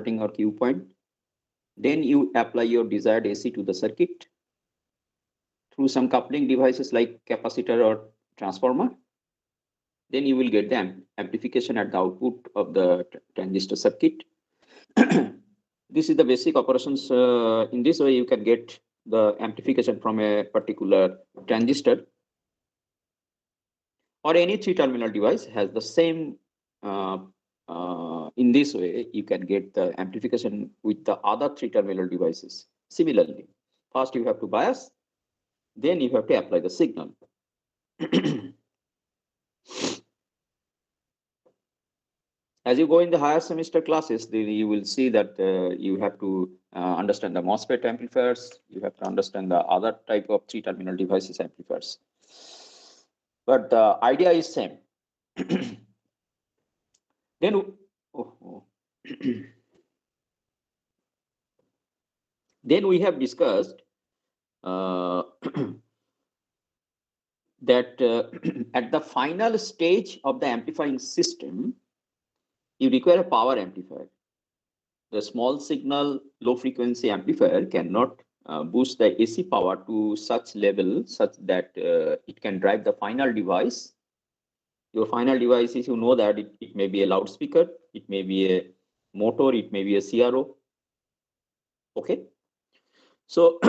starting or Q point. Then you apply your desired AC to the circuit through some coupling devices like capacitor or transformer. Then you will get the amplification at the output of the transistor circuit. This is the basic operations. In this way, you can get the amplification from a particular transistor, or any 3-terminal device has the same. In this way, you can get the amplification with the other 3-terminal devices. Similarly, first you have to bias, then you have to apply the signal. As you go in the higher semester classes, you will see that you have to understand the MOSFET amplifiers. You have to understand the other type of 3-terminal devices amplifiers. But the idea is same. Then, then we have discussed that at the final stage of the amplifying system, you require a power amplifier. The small signal low frequency amplifier cannot boost the AC power to such level such that it can drive the final device. Your final device is, you know that it may be a loudspeaker, it may be a motor, it may be a CRO. Okay. So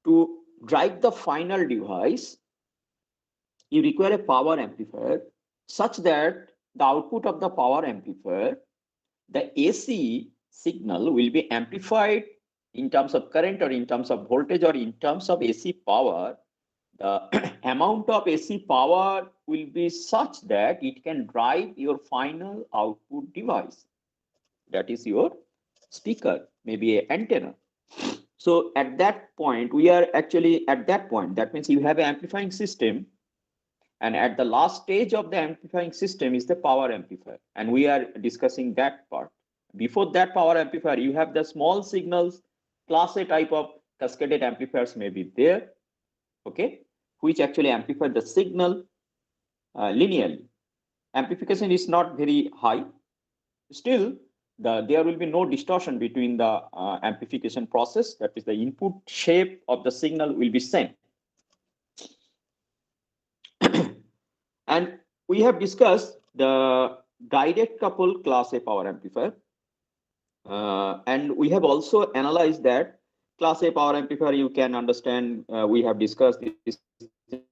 to drive the final device, you require a power amplifier such that the output of the power amplifier, the AC signal will be amplified in terms of current or in terms of voltage or in terms of AC power. The amount of AC power will be such that it can drive your final output device. That is your speaker, maybe an antenna. So at that point, we are actually at that point. That means you have an amplifying system. And at the last stage of the amplifying system is the power amplifier. And we are discussing that part. Before that power amplifier, you have the small signals, class A type of cascaded amplifiers may be there, okay, which actually amplify the signal linearly. Amplification is not very high. Still, there will be no distortion between the amplification process. That is, the input shape of the signal will be same. And we have discussed the direct coupled class A power amplifier. And we have also analyzed that class A power amplifier, you can understand, we have discussed this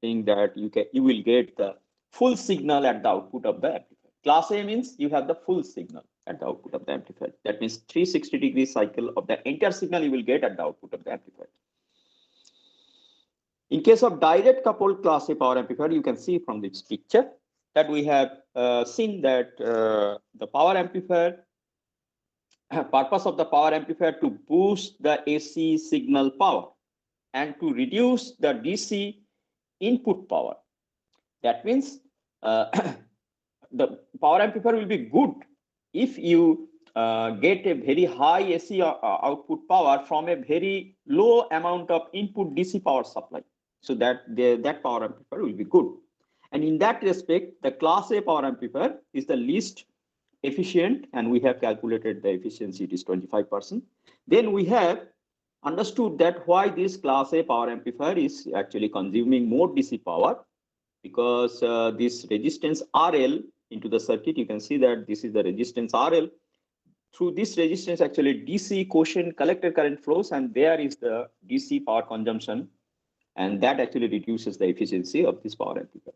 thing that you will get the full signal at the output of the amplifier. Class A means you have the full signal at the output of the amplifier. That means 360-degree cycle of the entire signal you will get at the output of the amplifier. In case of direct coupled class A power amplifier, you can see from this picture that we have seen that the power amplifier, purpose of the power amplifier to boost the AC signal power and to reduce the DC input power. That means the power amplifier will be good if you get a very high AC output power from a very low amount of input DC power supply. So that power amplifier will be good. And in that respect, the class A power amplifier is the least efficient, and we have calculated the efficiency, it is 25%. Then we have understood that why this class A power amplifier is actually consuming more DC power, because this resistance RL into the circuit, you can see that this is the resistance RL. Through this resistance, actually DC quotient collector current flows, and there is the DC power consumption, and that actually reduces the efficiency of this power amplifier.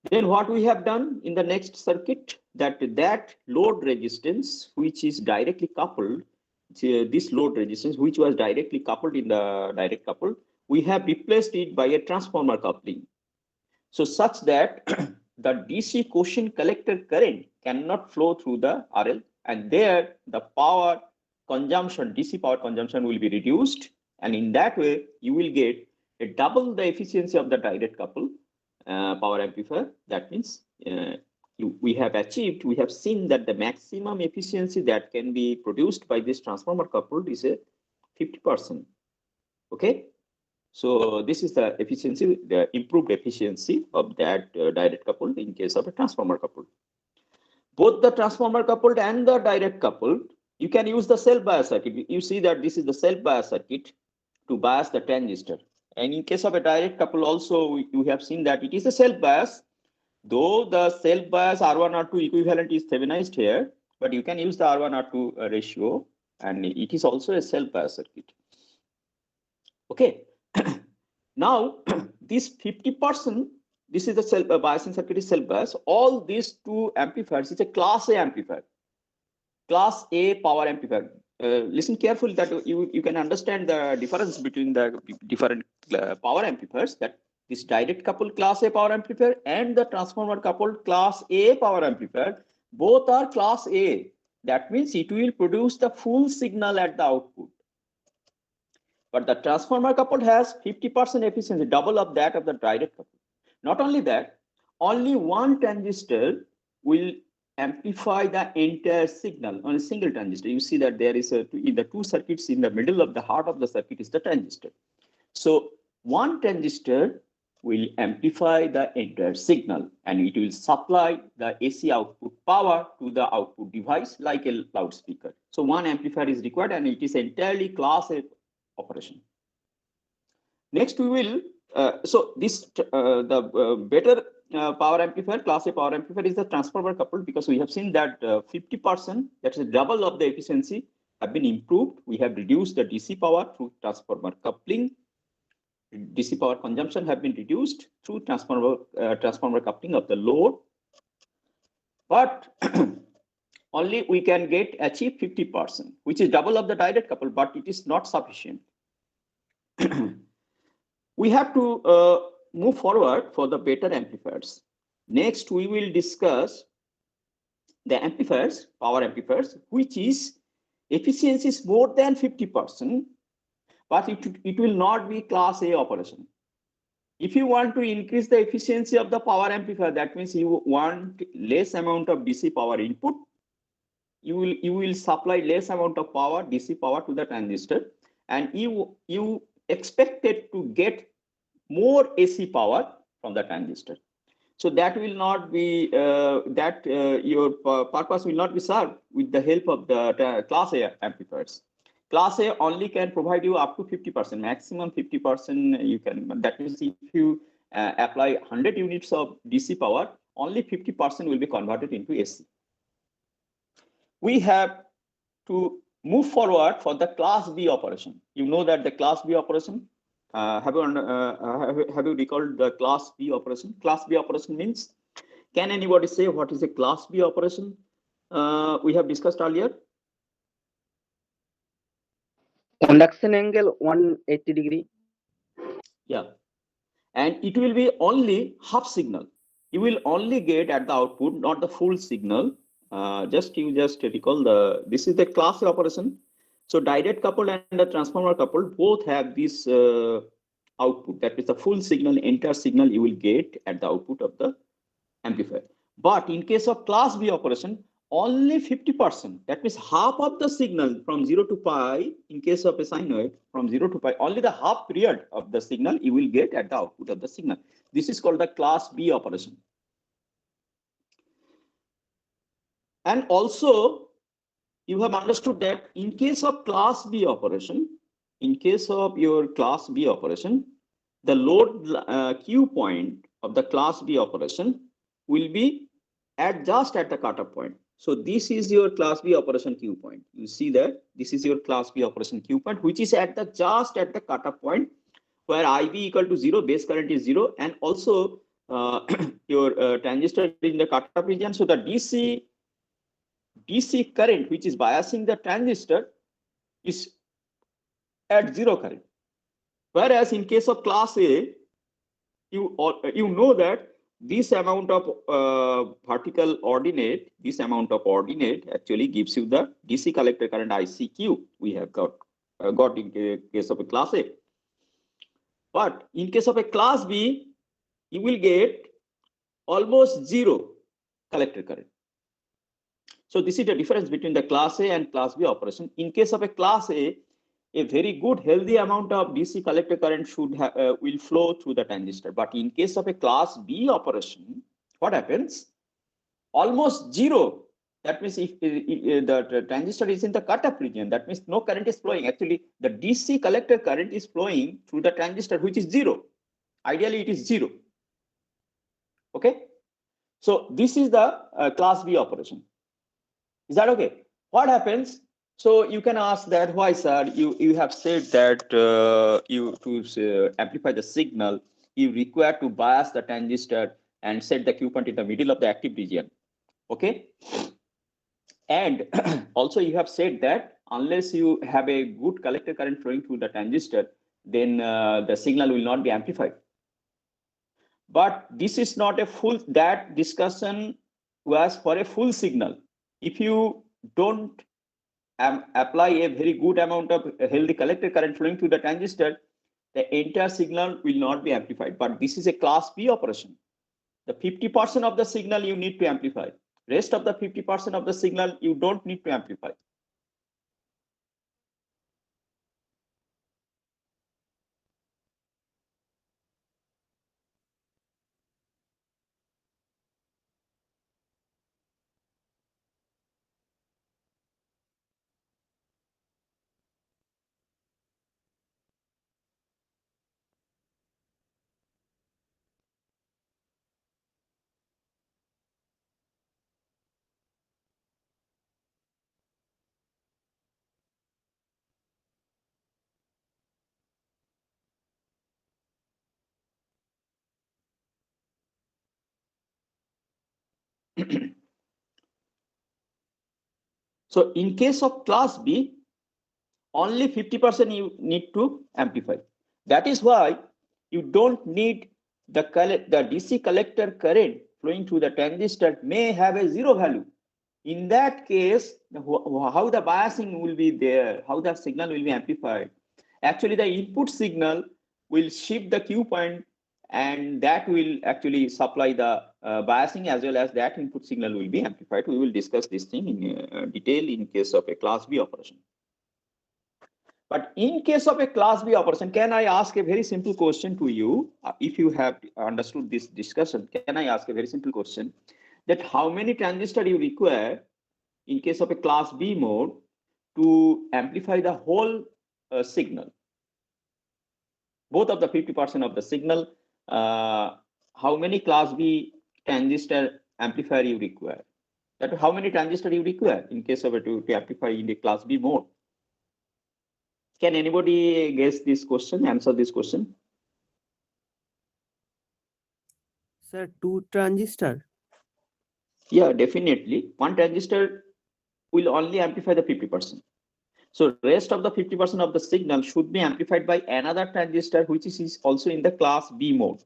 Then what we have done in the next circuit, that load resistance, which is directly coupled, this load resistance, which was directly coupled in the direct coupled, we have replaced it by a transformer coupling. So such that the DC quotient collector current cannot flow through the RL, and there the power consumption, DC power consumption will be reduced. And in that way, you will get a double the efficiency of the direct coupled power amplifier. That means we have seen that the maximum efficiency that can be produced by this transformer coupled is a 50%. Okay, so this is the efficiency, the improved efficiency of that direct coupled in case of a transformer coupled. both the transformer coupled and the direct coupled, you can use the self bias circuit. You see that this is the self bias circuit to bias the transistor. And in case of a direct couple also, you have seen that it is a self bias, though the self bias R1 R2 equivalent is Thevenized here, but you can use the R1 R2 ratio, and it is also a self bias circuit. Okay. Now this 50%, this is the self biasing circuit is self bias. All these two amplifiers is a class A amplifier, class A power amplifier. Listen carefully that you can understand the difference between the different power amplifiers, that this direct coupled class A power amplifier and the transformer coupled class A power amplifier, both are class A. That means it will produce the full signal at the output. But the transformer coupled has 50% efficiency, double of that of the direct coupled. Not only that, only one transistor will amplify the entire signal on a single transistor. You see that there is in the two circuits, in the middle of the heart of the circuit is the transistor. So one transistor will amplify the entire signal, and it will supply the AC output power to the output device like a loudspeaker. So one amplifier is required, and it is entirely class A operation. Next we will, so this better power amplifier, class A power amplifier, is the transformer coupled, because we have seen that 50%, that is double of the efficiency, have been improved. We have reduced the DC power through transformer coupling. DC power consumption have been reduced through transformer coupling of the load. But only we can achieve 50%, which is double of the direct couple, but it is not sufficient. We have to move forward for the better amplifiers. Next, we will discuss the amplifiers, power amplifiers, which is efficiency is more than 50%, but it will not be class A operation. If you want to increase the efficiency of the power amplifier, that means you want less amount of DC power input, you will supply less amount of power, DC power, to the transistor, and you expected to get more AC power from the transistor. So that will not be your purpose will not be served with the help of the class A amplifiers. Class A only can provide you up to 50%, maximum 50% you can. That means if you apply 100 units of DC power, only 50% will be converted into AC. We have to move forward for the class B operation. You know that the class B operation, have you recalled the class B operation? Class B operation means, can anybody say what is a class B operation? We have discussed earlier. Conduction angle 180 degree. Yeah, and it will be only half signal. You will only get at the output, not the full signal. You just recall this is the class A operation. So direct coupled and the transformer coupled both have this output, that is the full signal, entire signal you will get at the output of the amplifier. But in case of class B operation, only 50%, that means half of the signal from 0 to pi, in case of a sine wave from 0 to pi, only the half period of the signal you will get at the output of the signal. This is called the class B operation. And also, you have understood that in case of class B operation, in case of your class B operation, the load Q point of the class B operation will be just at the cutoff point. So this is your class B operation Q point. You see that this is your class B operation Q point, which is at just at the cutoff point, where IB equal to 0, base current is 0, and also your transistor in the cutoff region. So the DC current, which is biasing the transistor, is at 0 current. Whereas in case of class A, you know that this amount of vertical ordinate, this amount of ordinate actually gives you the DC collector current ICQ we have got in case of a class A. But in case of a class B, you will get almost 0 collector current. So this is the difference between the class A and class B operation. In case of a class A very good healthy amount of DC collector current will flow through the transistor. But in case of a class B operation, what happens? Almost 0 That means if the transistor is in the cutoff region, that means no current is flowing. Actually, the DC collector current is flowing through the transistor, which is zero. Ideally, it is zero. Okay. So this is the class B operation. Is that okay? What happens? So you can ask that, why, sir? You have said that you to amplify the signal, you require to bias the transistor and set the Q point in the middle of the active region. Okay. And also you have said that unless you have a good collector current flowing through the transistor, then the signal will not be amplified. But this is not a full, that discussion was for a full signal. If you don't apply a very good amount of healthy collector current flowing through the transistor, the entire signal will not be amplified. But this is a class B operation. The 50% of the signal you need to amplify. Rest of the 50% of the signal you don't need to amplify. So in case of class B, only 50% you need to amplify. That is why you don't need the DC collector current flowing through the transistor may have a zero value. In that case, how the biasing will be there, how the signal will be amplified. Actually, the input signal will shift the Q point, and that will actually supply the biasing, as well as that input signal will be amplified. We will discuss this thing in detail in case of a class B operation. But in case of a class B operation, can I ask a very simple question to you? If you have understood this discussion, can I ask a very simple question? That how many transistors you require in case of a class B mode to amplify the whole signal? Both of the 50% of the signal, how many class B transistor amplifier you require? That how many transistors you require in case of to amplify in the class B mode? Can anybody guess this question, answer this question? Sir, 2 transistor. Yeah, definitely. One transistor will only amplify the 50%. So rest of the 50% of the signal should be amplified by another transistor, which is also in the class B mode.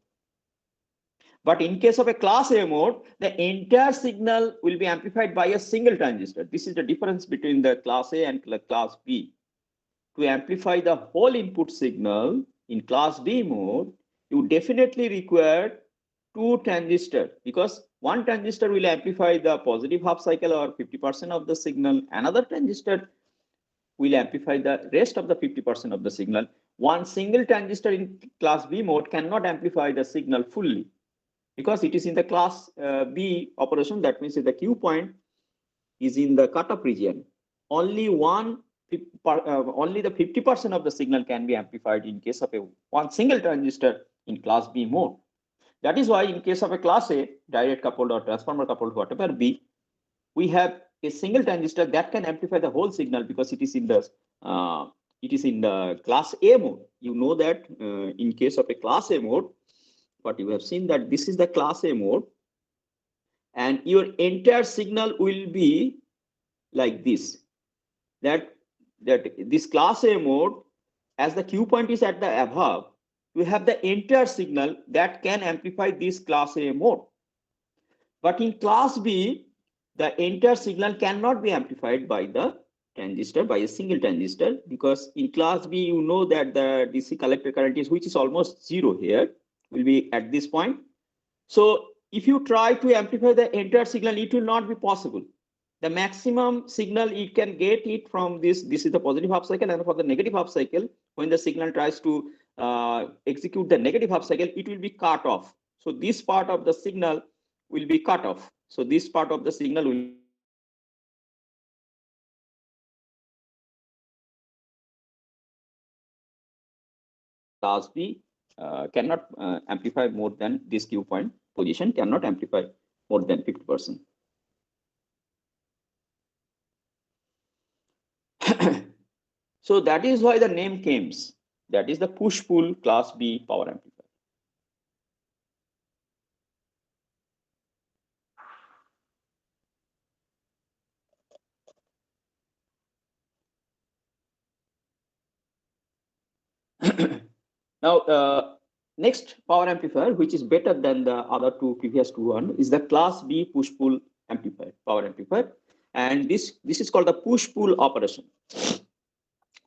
But in case of a class A mode, the entire signal will be amplified by a single transistor. This is the difference between the class A and class B. To amplify the whole input signal in class B mode, you definitely require 2 transistors, because one transistor will amplify the positive half cycle or 50% of the signal. Another transistor will amplify the rest of the 50% of the signal. One single transistor in class B mode cannot amplify the signal fully, because it is in the class B operation. That means the Q point is in the cutoff region. Only only the 50% of the signal can be amplified in case of one single transistor in class B mode. That is why in case of a class A, direct coupled or transformer coupled, whatever B, we have a single transistor that can amplify the whole signal, because it is in the class A mode. You know that in case of a class A mode, but you have seen that this is the class A mode, and your entire signal will be like this. That this class A mode, as the Q point is at the above, we have the entire signal that can amplify this class A mode. But in class B, the entire signal cannot be amplified by the transistor, by a single transistor, because in class B, you know that the DC collector current is, which is almost zero here, will be at this point. So if you try to amplify the entire signal, it will not be possible. The maximum signal it can get it from this is the positive half cycle, and for the negative half cycle, when the signal tries to execute the negative half cycle, it will be cut off. So this part of the signal will be cut off. So this part of the signal will class B cannot amplify more than this Q point position, cannot amplify more than 50%. So that is why the name came. That is the push-pull class B power amplifier. Now, next power amplifier, which is better than the other two previous one, is the class B push-pull amplifier, power amplifier, and this is called the push-pull operation.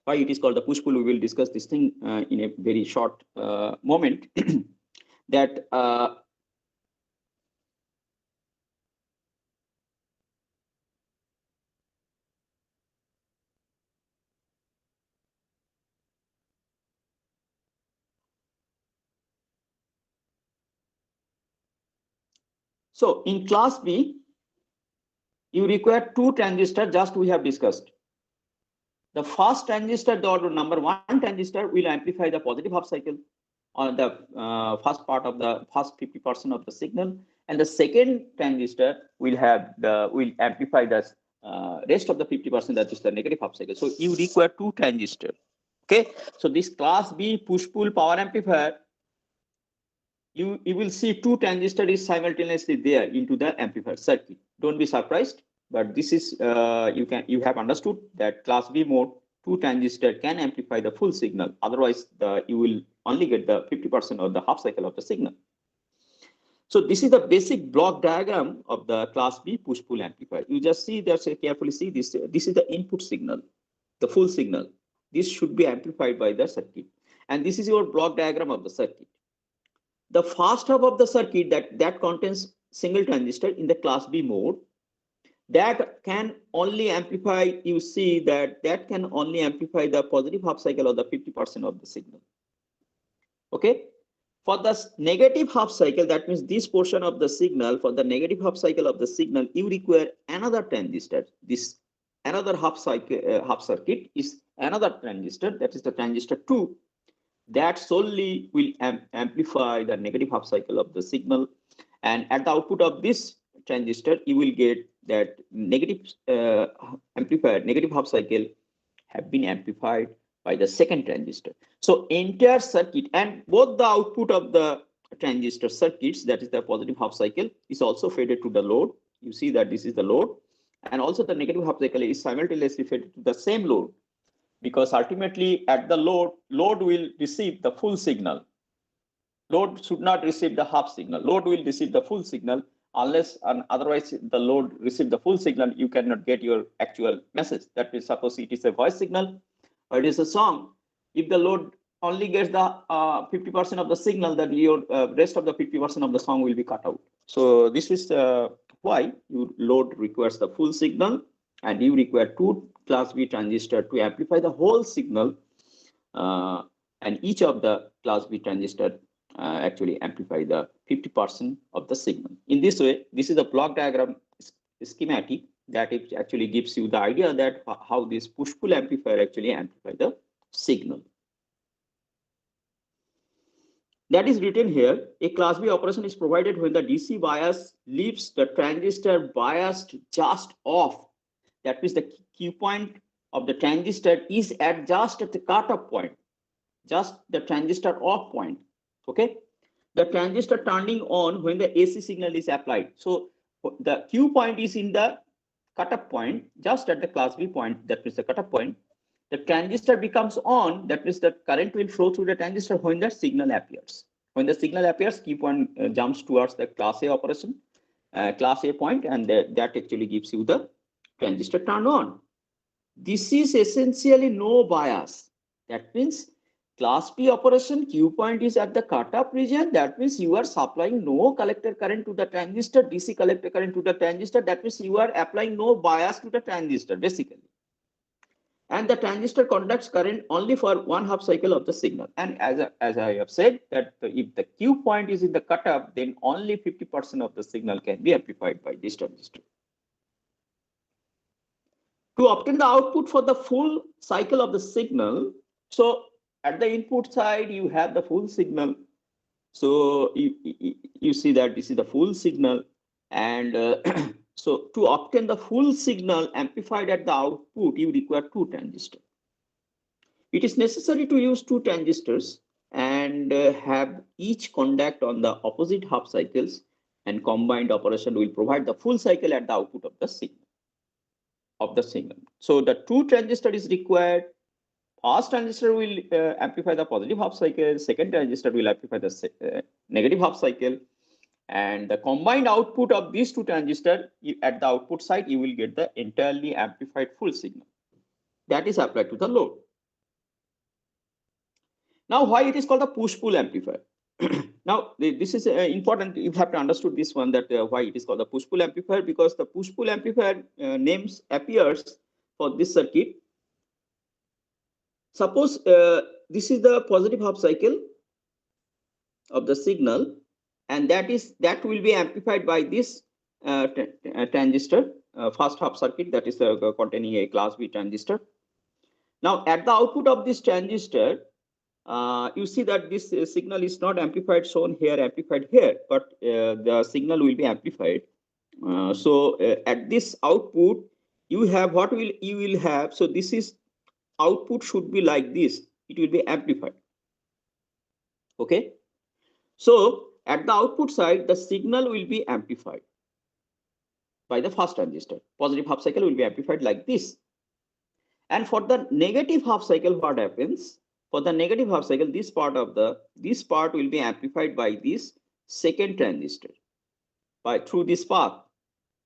Why it is called the push-pull? We will discuss this thing in a very short moment. That so in class B, you require two transistors, just we have discussed. The first transistor, the order number 1 transistor, will amplify the positive half cycle on the first part of the first 50% of the signal, and the second transistor will amplify the rest of the 50%, that is the negative half cycle. So you require two transistors. Okay, so this class B push-pull power amplifier, you will see two transistors is simultaneously there into the amplifier circuit. Don't be surprised, but this is you have understood that class B mode, two transistors can amplify the full signal. Otherwise, you will only get the 50% of the half cycle of the signal. So this is the basic block diagram of the class B push-pull amplifier. You just see that, carefully see this. This is the input signal, the full signal. This should be amplified by the circuit, and this is your block diagram of the circuit. The first half of the circuit that contains single transistor in the class B mode, that can only amplify, you see that can only amplify the positive half cycle of the 50% of the signal. Okay, for the negative half cycle, that means this portion of the signal, for the negative half cycle of the signal, you require another transistor. This another half circuit is another transistor, that is the transistor 2, that solely will amplify the negative half cycle of the signal, and at the output of this transistor you will get that negative amplifier, negative half cycle have been amplified by the second transistor. So entire circuit and both the output of the transistor circuits, that is the positive half cycle, is also fed to the load. You see that this is the load, and also the negative half cycle is simultaneously fed to the same load, because ultimately at the load will receive the full signal. Load should not receive the half signal. Load will receive the full signal, unless and otherwise the load receive the full signal, you cannot get your actual message. That means, suppose it is a voice signal or it is a song. If the load only gets the 50% of the signal, then your rest of the 50% of the song will be cut out. So this is why your load requires the full signal, and you require two class B transistor to amplify the whole signal, and each of the class B transistor actually amplify the 50% of the signal. In this way, this is a block diagram schematic that it actually gives you the idea that how this push-pull amplifier actually amplify the signal. That is written here. A class B operation is provided when the DC bias leaves the transistor biased just off. That means the Q point of the transistor is just at the cutoff point, just the transistor off point. Okay, the transistor turning on when the AC signal is applied. So the Q point is in the cutoff point, just at the class B point, that is the cutoff point. The transistor becomes on, that means the current will flow through the transistor when the signal appears. When the signal appears, Q point jumps towards the class A operation, class A point, and that actually gives you the transistor turn on. This is essentially no bias. That means class B operation, Q point is at the cutoff region. That means you are supplying no collector current to the transistor, DC collector current to the transistor. That means you are applying no bias to the transistor, basically. And the transistor conducts current only for one half cycle of the signal. And as I have said, that if the Q point is in the cutoff, then only 50% of the signal can be amplified by this transistor. To obtain the output for the full cycle of the signal, so At the input side, you have the full signal. So you see that this is the full signal, and so to obtain the full signal amplified at the output, you require two transistors. It is necessary to use two transistors and have each conduct on the opposite half cycles, and combined operation will provide the full cycle at the output of the signal. So the two transistor is required. First transistor will amplify the positive half cycle. Second transistor will amplify the negative half cycle. And the combined output of these two transistors, at the output side, you will get the entirely amplified full signal. That is applied to the load. Now, why it is called a push-pull amplifier? Now, this is important. You have to understood this one, that why it is called a push-pull amplifier, because the push-pull amplifier names appears for this circuit. Suppose this is the positive half cycle of the signal, and that will be amplified by this transistor, first half circuit, that is containing a class B transistor. Now, at the output of this transistor, you see that this signal is not amplified, shown here, amplified here, but the signal will be amplified. So at this output, you have you will have. So this is output should be like this. It will be amplified. Okay. So at the output side, the signal will be amplified by the first transistor. Positive half cycle will be amplified like this. And for the negative half cycle, what happens? For the negative half cycle, this part will be amplified by this second transistor through this path.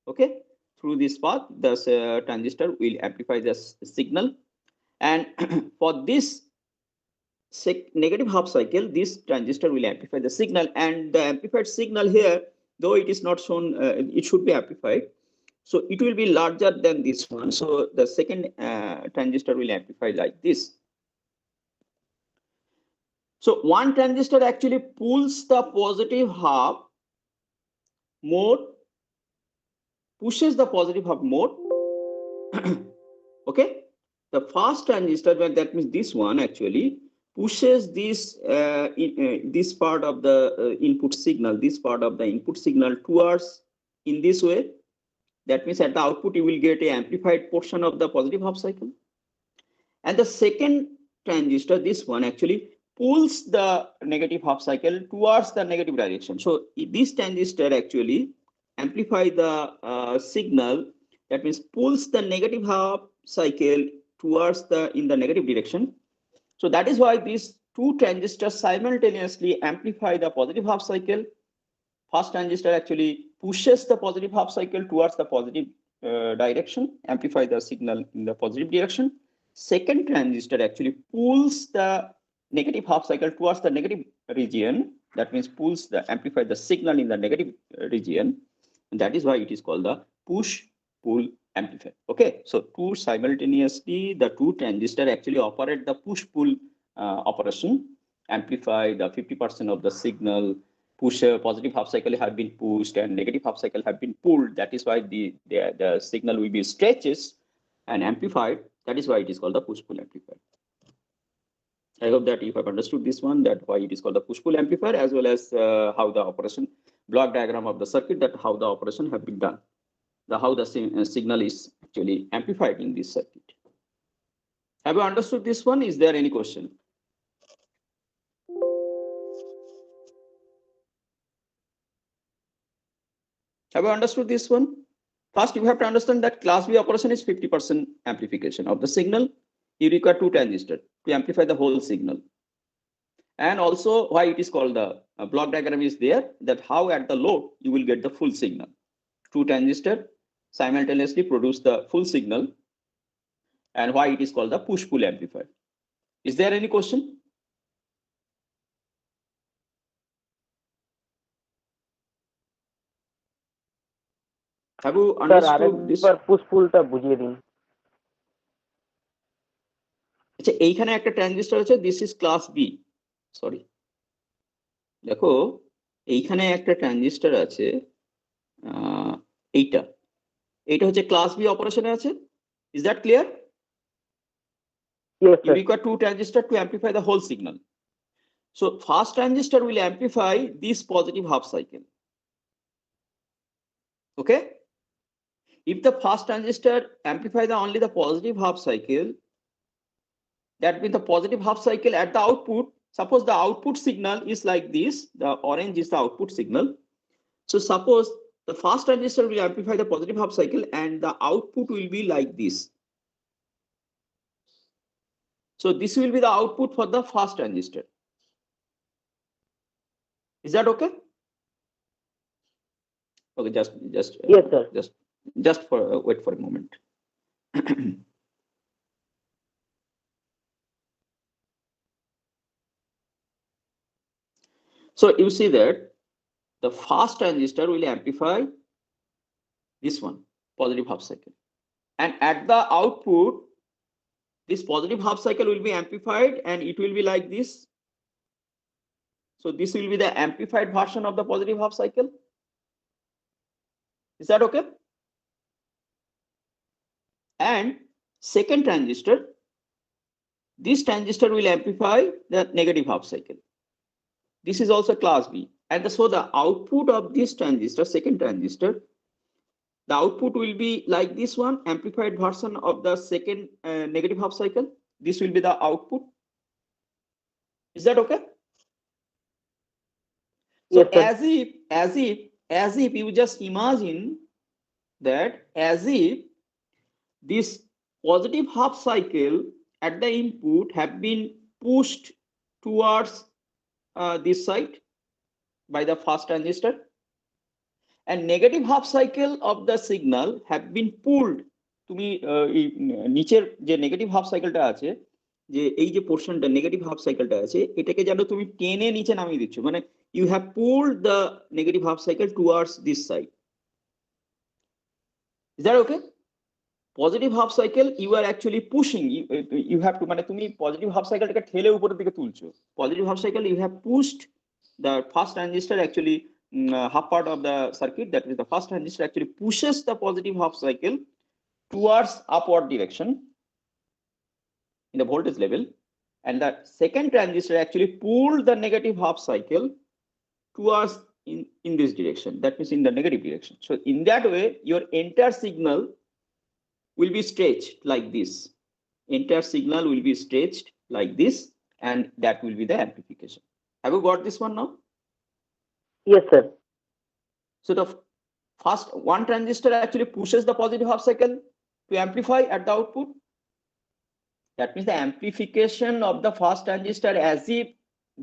Okay, through this path, the transistor will amplify the signal, and for this negative half cycle, this transistor will amplify the signal, and the amplified signal here, though it is not shown, it should be amplified. So it will be larger than this one. So the second transistor will amplify like this. So one transistor actually pulls the positive half more, pushes the positive half more. Okay, the first transistor, that means this one actually pushes this this part of the input signal, towards in this way. That means at the output you will get an amplified portion of the positive half cycle, and the second transistor, this one, actually pulls the negative half cycle towards the negative direction. So this transistor actually amplify the signal, that means pulls the negative half cycle towards in the negative direction. So that is why these two transistors simultaneously amplify the positive half cycle. First transistor actually pushes the positive half cycle towards the positive direction, amplify the signal in the positive direction. Second transistor actually pulls the negative half cycle towards the negative region. That means amplify the signal in the negative region. And that is why it is called the push-pull amplifier. Okay, so simultaneously the two transistors actually operate the push-pull operation, amplify the 50% of the signal, positive half cycle have been pushed and negative half cycle have been pulled. That is why the signal will be stretches and amplified. That is why it is called the push-pull amplifier. I hope that you have understood this one, that why it is called the push-pull amplifier, as well as how the operation, block diagram of the circuit, that how the operation have been done, how the signal is actually amplified in this circuit. Have you understood this one? Is there any question? Have you understood this one? First, you have to understand that class B operation is 50% amplification of the signal. You require two transistors to amplify the whole signal. And also why it is called the block diagram is there, that how at the load you will get the full signal. Two transistors simultaneously produce the full signal, and why it is called the push-pull amplifier. Is there any question? Have you understood this? push-pull টা বুঝিয়ে দিন। আচ্ছা, এইখানে একটা transistor আছে, this is class B. Sorry, দেখো এইখানে একটা ট্রানজিস্টর আছে, এইটা হচ্ছে ক্লাস বি অপারেশনে আছে। Is that clear? Yes, You sir. require two transistors to amplify the whole signal. So fast transistor will amplify this positive half cycle. Okay. If the fast transistor amplify only the positive half cycle, that means the positive half cycle at the output, suppose the output signal is like this, the orange is the output signal. So suppose the fast transistor will amplify the positive half cycle and the output will be like this. So this will be the output for the fast transistor. Is that okay? Okay, just Yes, sir. just for wait for a moment. So you see that the fast transistor will amplify this one, positive half cycle, and at the output, this positive half cycle will be amplified and it will be like this. So this will be the amplified version of the positive half cycle. Is that okay? And second transistor, this transistor will amplify the negative half cycle. This is also class B. And so the output of this transistor, second transistor, the output will be like this one, amplified version of the second negative half cycle. This will be the output. Is that okay? So Yes, sir. as if you just imagine that as if this positive half cycle at the input have been pushed towards this side by the fast transistor, and negative half cycle of the signal have been pulled. তুমি নিচের যে negative half সাইকেলটা আছে, যে এই যে পোর্শনটা negative half সাইকেলটা আছে, এটাকে যেন তুমি টেনে নিচে নামিয়ে দিচ্ছ, মানে you have pulled the negative half cycle towards this side. Is that okay? Positive half cycle you are actually pushing, you have to, মানে তুমি পজিটিভ হাফ সাইকেলটাকে ঠেলে উপরের দিকে তুলছো. Positive half cycle you have pushed the fast transistor actually half part of the circuit, that is the fast transistor actually pushes the positive half cycle towards upward direction in the voltage level, and the second transistor actually pulled the negative half cycle towards in this direction, that means in the negative direction. So in that way your entire signal will be stretched like this. Entire signal will be stretched like this, and that will be the amplification. Have you got this one now? Yes, sir. So the first one transistor actually pushes the positive half cycle to amplify at the output. That means the amplification of the first transistor as if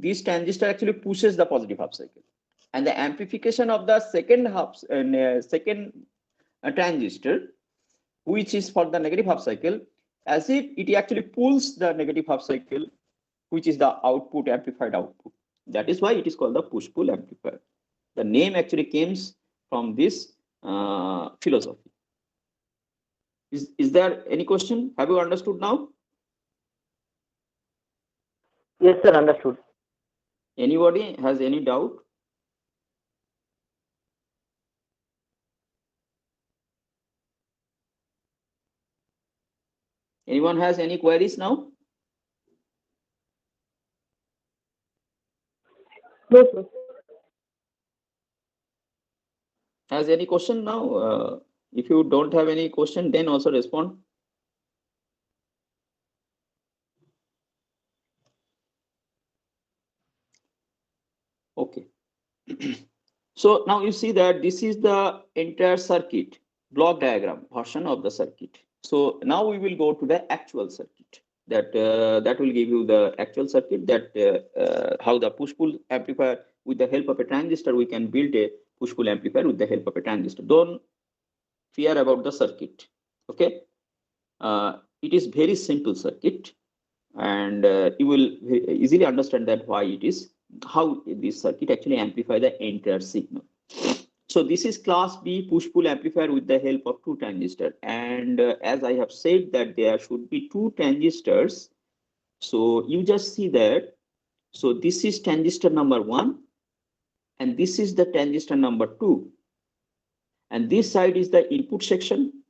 this transistor actually pushes the positive half cycle, and the amplification of the second transistor, which is for the negative half cycle, as if it actually pulls the negative half cycle, which is the output, amplified output. That is why it is called the push-pull amplifier. The name actually comes from this philosophy. Is there any question? Have you understood now? Yes, sir. Understood. Anybody has any doubt? Anyone has any queries now? No, sir. Has any question now? If you don't have any question, then also respond. Okay. So now you see that this is the entire circuit block diagram version of the circuit. So now we will go to the actual circuit. That will give you the actual circuit, that how the push-pull amplifier, with the help of a transistor we can build a push-pull amplifier with the help of a transistor. Don't fear about the circuit. Okay, it is very simple circuit, and you will easily understand that why it is, how this circuit actually amplify the entire signal. So this is class B push-pull amplifier with the help of two transistors, and as I have said that there should be two transistors. So you just see that. So this is transistor number 1, and this is the transistor number 2, and this side is the input section,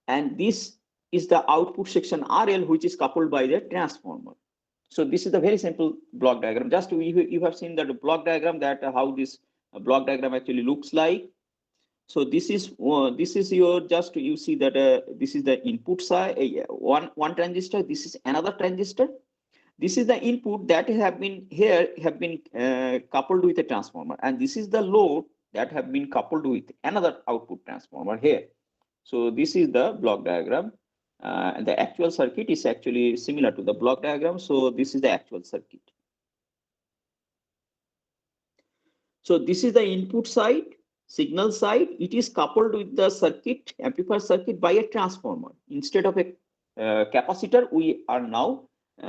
and this is the output section RL, which is coupled by the transformer. So this is a very simple block diagram. Just you have seen that the block diagram, that how this block diagram actually looks like. So this is your, just you see that this is the input side, one transistor. This is another transistor. This is the input that have been coupled with a transformer, and this is the load that have been coupled with another output transformer here. So this is the block diagram, and the actual circuit is actually similar to the block diagram. So this is the actual circuit. So this is the input side, signal side. It is coupled with the circuit, amplifier circuit, by a transformer. Instead of a capacitor, we are now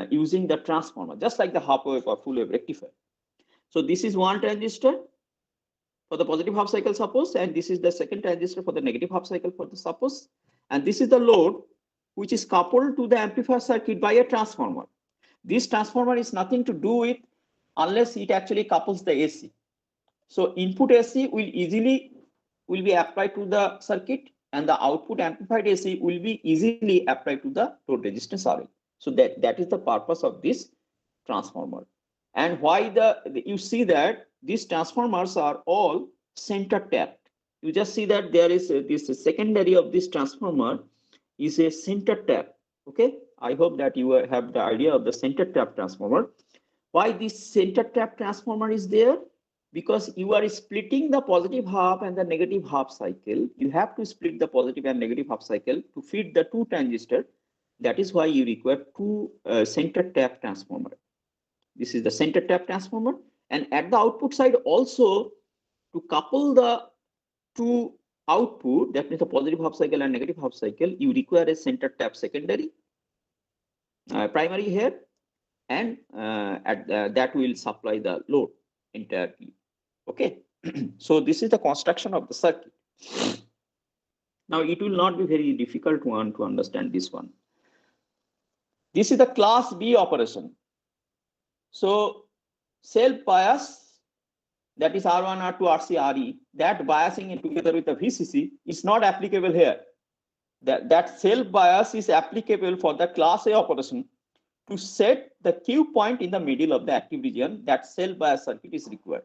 using the transformer, just like the half wave or full wave rectifier. So this is one transistor for the positive half cycle, suppose, and this is the second transistor for the negative half cycle for the suppose, and this is the load which is coupled to the amplifier circuit by a transformer. This transformer is nothing to do with unless it actually couples the AC. So input AC will be applied to the circuit, and the output amplified AC will be easily applied to the load resistance RL. So that is the purpose of this transformer. And why you see that these transformers are all center tapped. You just see that there is this secondary of this transformer is a center tap. Okay, I hope that you have the idea of the center tap transformer. Why this center tap transformer is there? Because you are splitting the positive half and the negative half cycle. You have to split the positive and negative half cycle to feed the two transistors. That is why you require two center tap transformer. This is the center tap transformer, and at the output side also, to couple the two output, that means the positive half cycle and negative half cycle, you require a center tap secondary, primary here, and that will supply the load entirely. Okay, so this is the construction of the circuit. Now it will not be very difficult one to understand this one. This is the class B operation. So self bias, that is R1, R2, RC, RE, that biasing together with the VCC is not applicable here. That self bias is applicable for the class A operation to set the Q point in the middle of the active region. That self bias circuit is required.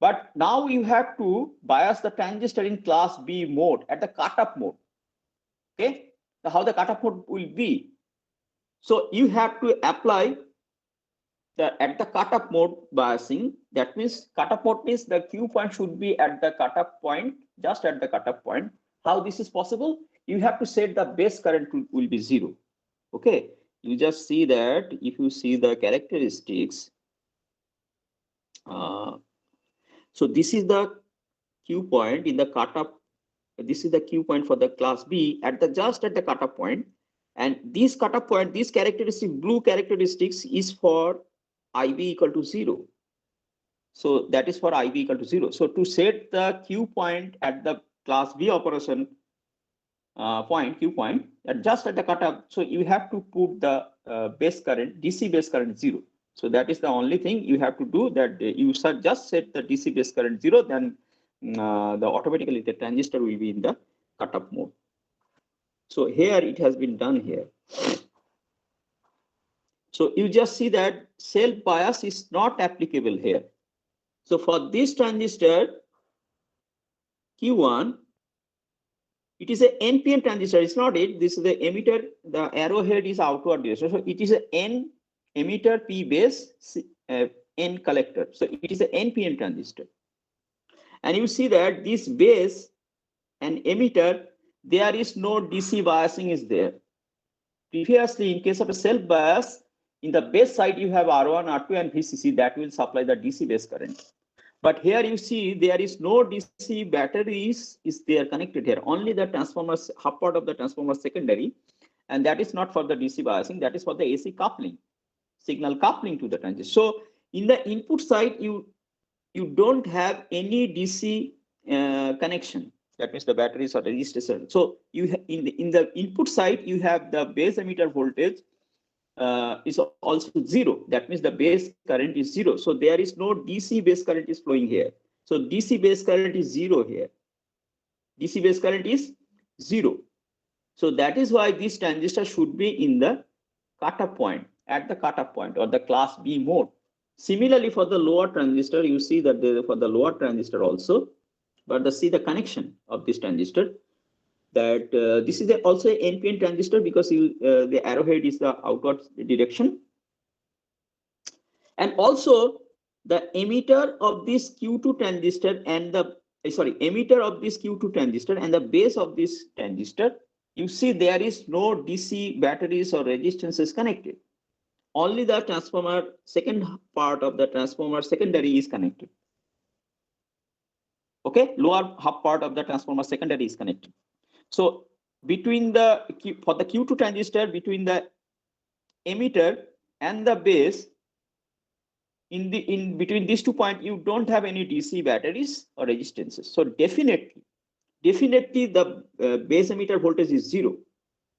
But now you have to bias the transistor in class B mode at the cutoff mode. Okay, how the cutoff mode will be. So you have to apply at the cutoff mode biasing. That means cutoff mode means the Q point should be at the cutoff point, just at the cutoff point. How this is possible? You have to set the base current will be 0. Okay, you just see that if you see the characteristics. So this is the Q point in the cutoff. This is the Q point for the class B just at the cutoff point. And this cutoff point, this characteristic, blue characteristics, is for IB equal to 0. So that is for IB equal to 0. So to set the Q point at the class B operation Q point, just at the cutoff, so you have to put the base current, DC base current 0. So that is the only thing you have to do, that you just set the DC base current 0, then automatically the transistor will be in the cutoff mode. So here it has been done here. So you just see that self bias is not applicable here. So for this transistor Q1, it is a NPN transistor. It's not it. This is the emitter. The arrowhead is outward direction. So it is a N emitter, P base, N collector. So it is a NPN transistor. And you see that this base and emitter, there is no DC biasing is there. Previously, in case of a self bias, in the base side you have R1, R2, and VCC that will supply the DC base current. But here you see there is no DC batteries is there connected here. Only the transformers, half part of the transformer secondary, and that is not for the DC biasing. That is for the AC coupling, signal coupling to the transistor. So in the input side, you don't have any DC connection. That means the batteries or resistors. So you in the input side you have the base emitter voltage is also 0. That means the base current is 0. So there is no DC base current is flowing here. So DC base current is 0 here. DC base current is 0. So that is why this transistor should be in the cutoff point, at the cutoff point or the class B mode. Similarly, for the lower transistor, you see that for the lower transistor also, but see the connection of this transistor, that this is also a NPN transistor because the arrowhead is the outward direction. And also the emitter of this Q2 transistor and the emitter of this Q2 transistor and the base of this transistor, you see there is no DC batteries or resistances connected. Only the transformer, second part of the transformer secondary is connected. Okay, lower half part of the transformer secondary is connected. So between for the Q2 transistor, between the emitter and the base, in between these 2 points, you don't have any DC batteries or resistances. So definitely the base emitter voltage is 0.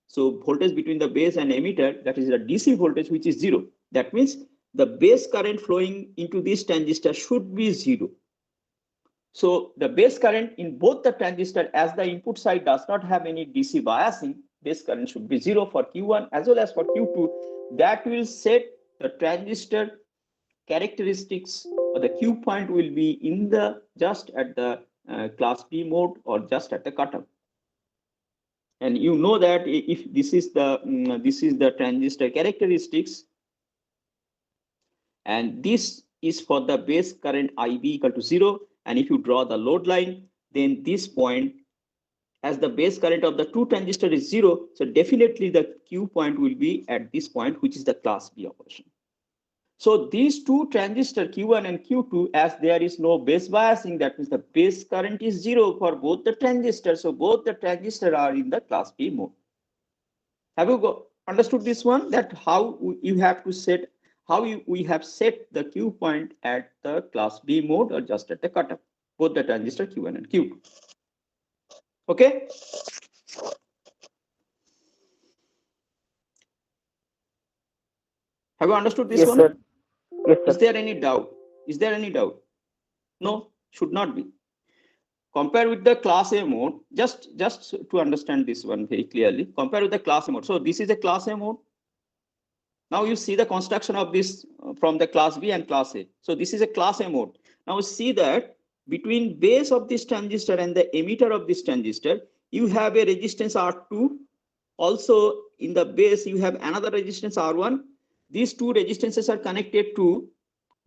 So voltage between the base and emitter, that is the DC voltage, which is 0. That means the base current flowing into this transistor should be 0. So the base current in both the transistor, as the input side does not have any DC biasing, base current should be 0 for Q1 as well as for Q2. That will set the transistor characteristics, or the Q point will be in the just at the class B mode or just at the cutoff. And you know that if this is the transistor characteristics, and this is for the base current IB equal to 0. And if you draw the load line, then this point, as the base current of the 2 transistor is 0, so definitely the Q point will be at this point, which is the class B operation. So these 2 transistors, Q1 and Q2, as there is no base biasing, that means the base current is 0 for both the transistors. So both the transistors are in the class B mode. Have you understood this one? That how you have to set, we have set the Q point at the class B mode or just at the cutoff, both the transistor Q1 and Q2. Okay. Have you understood this one? Sir. Yes, sir. Is there any doubt? Is there any doubt? No, should not be. Compare with the class A mode, just to understand this one very clearly, compare with the class A mode. So this is a class A mode. Now you see the construction of this from the class B and class A. So this is a class A mode. Now see that between base of this transistor and the emitter of this transistor, you have a resistance R2. Also in the base, you have another resistance R1. These 2 resistances are connected to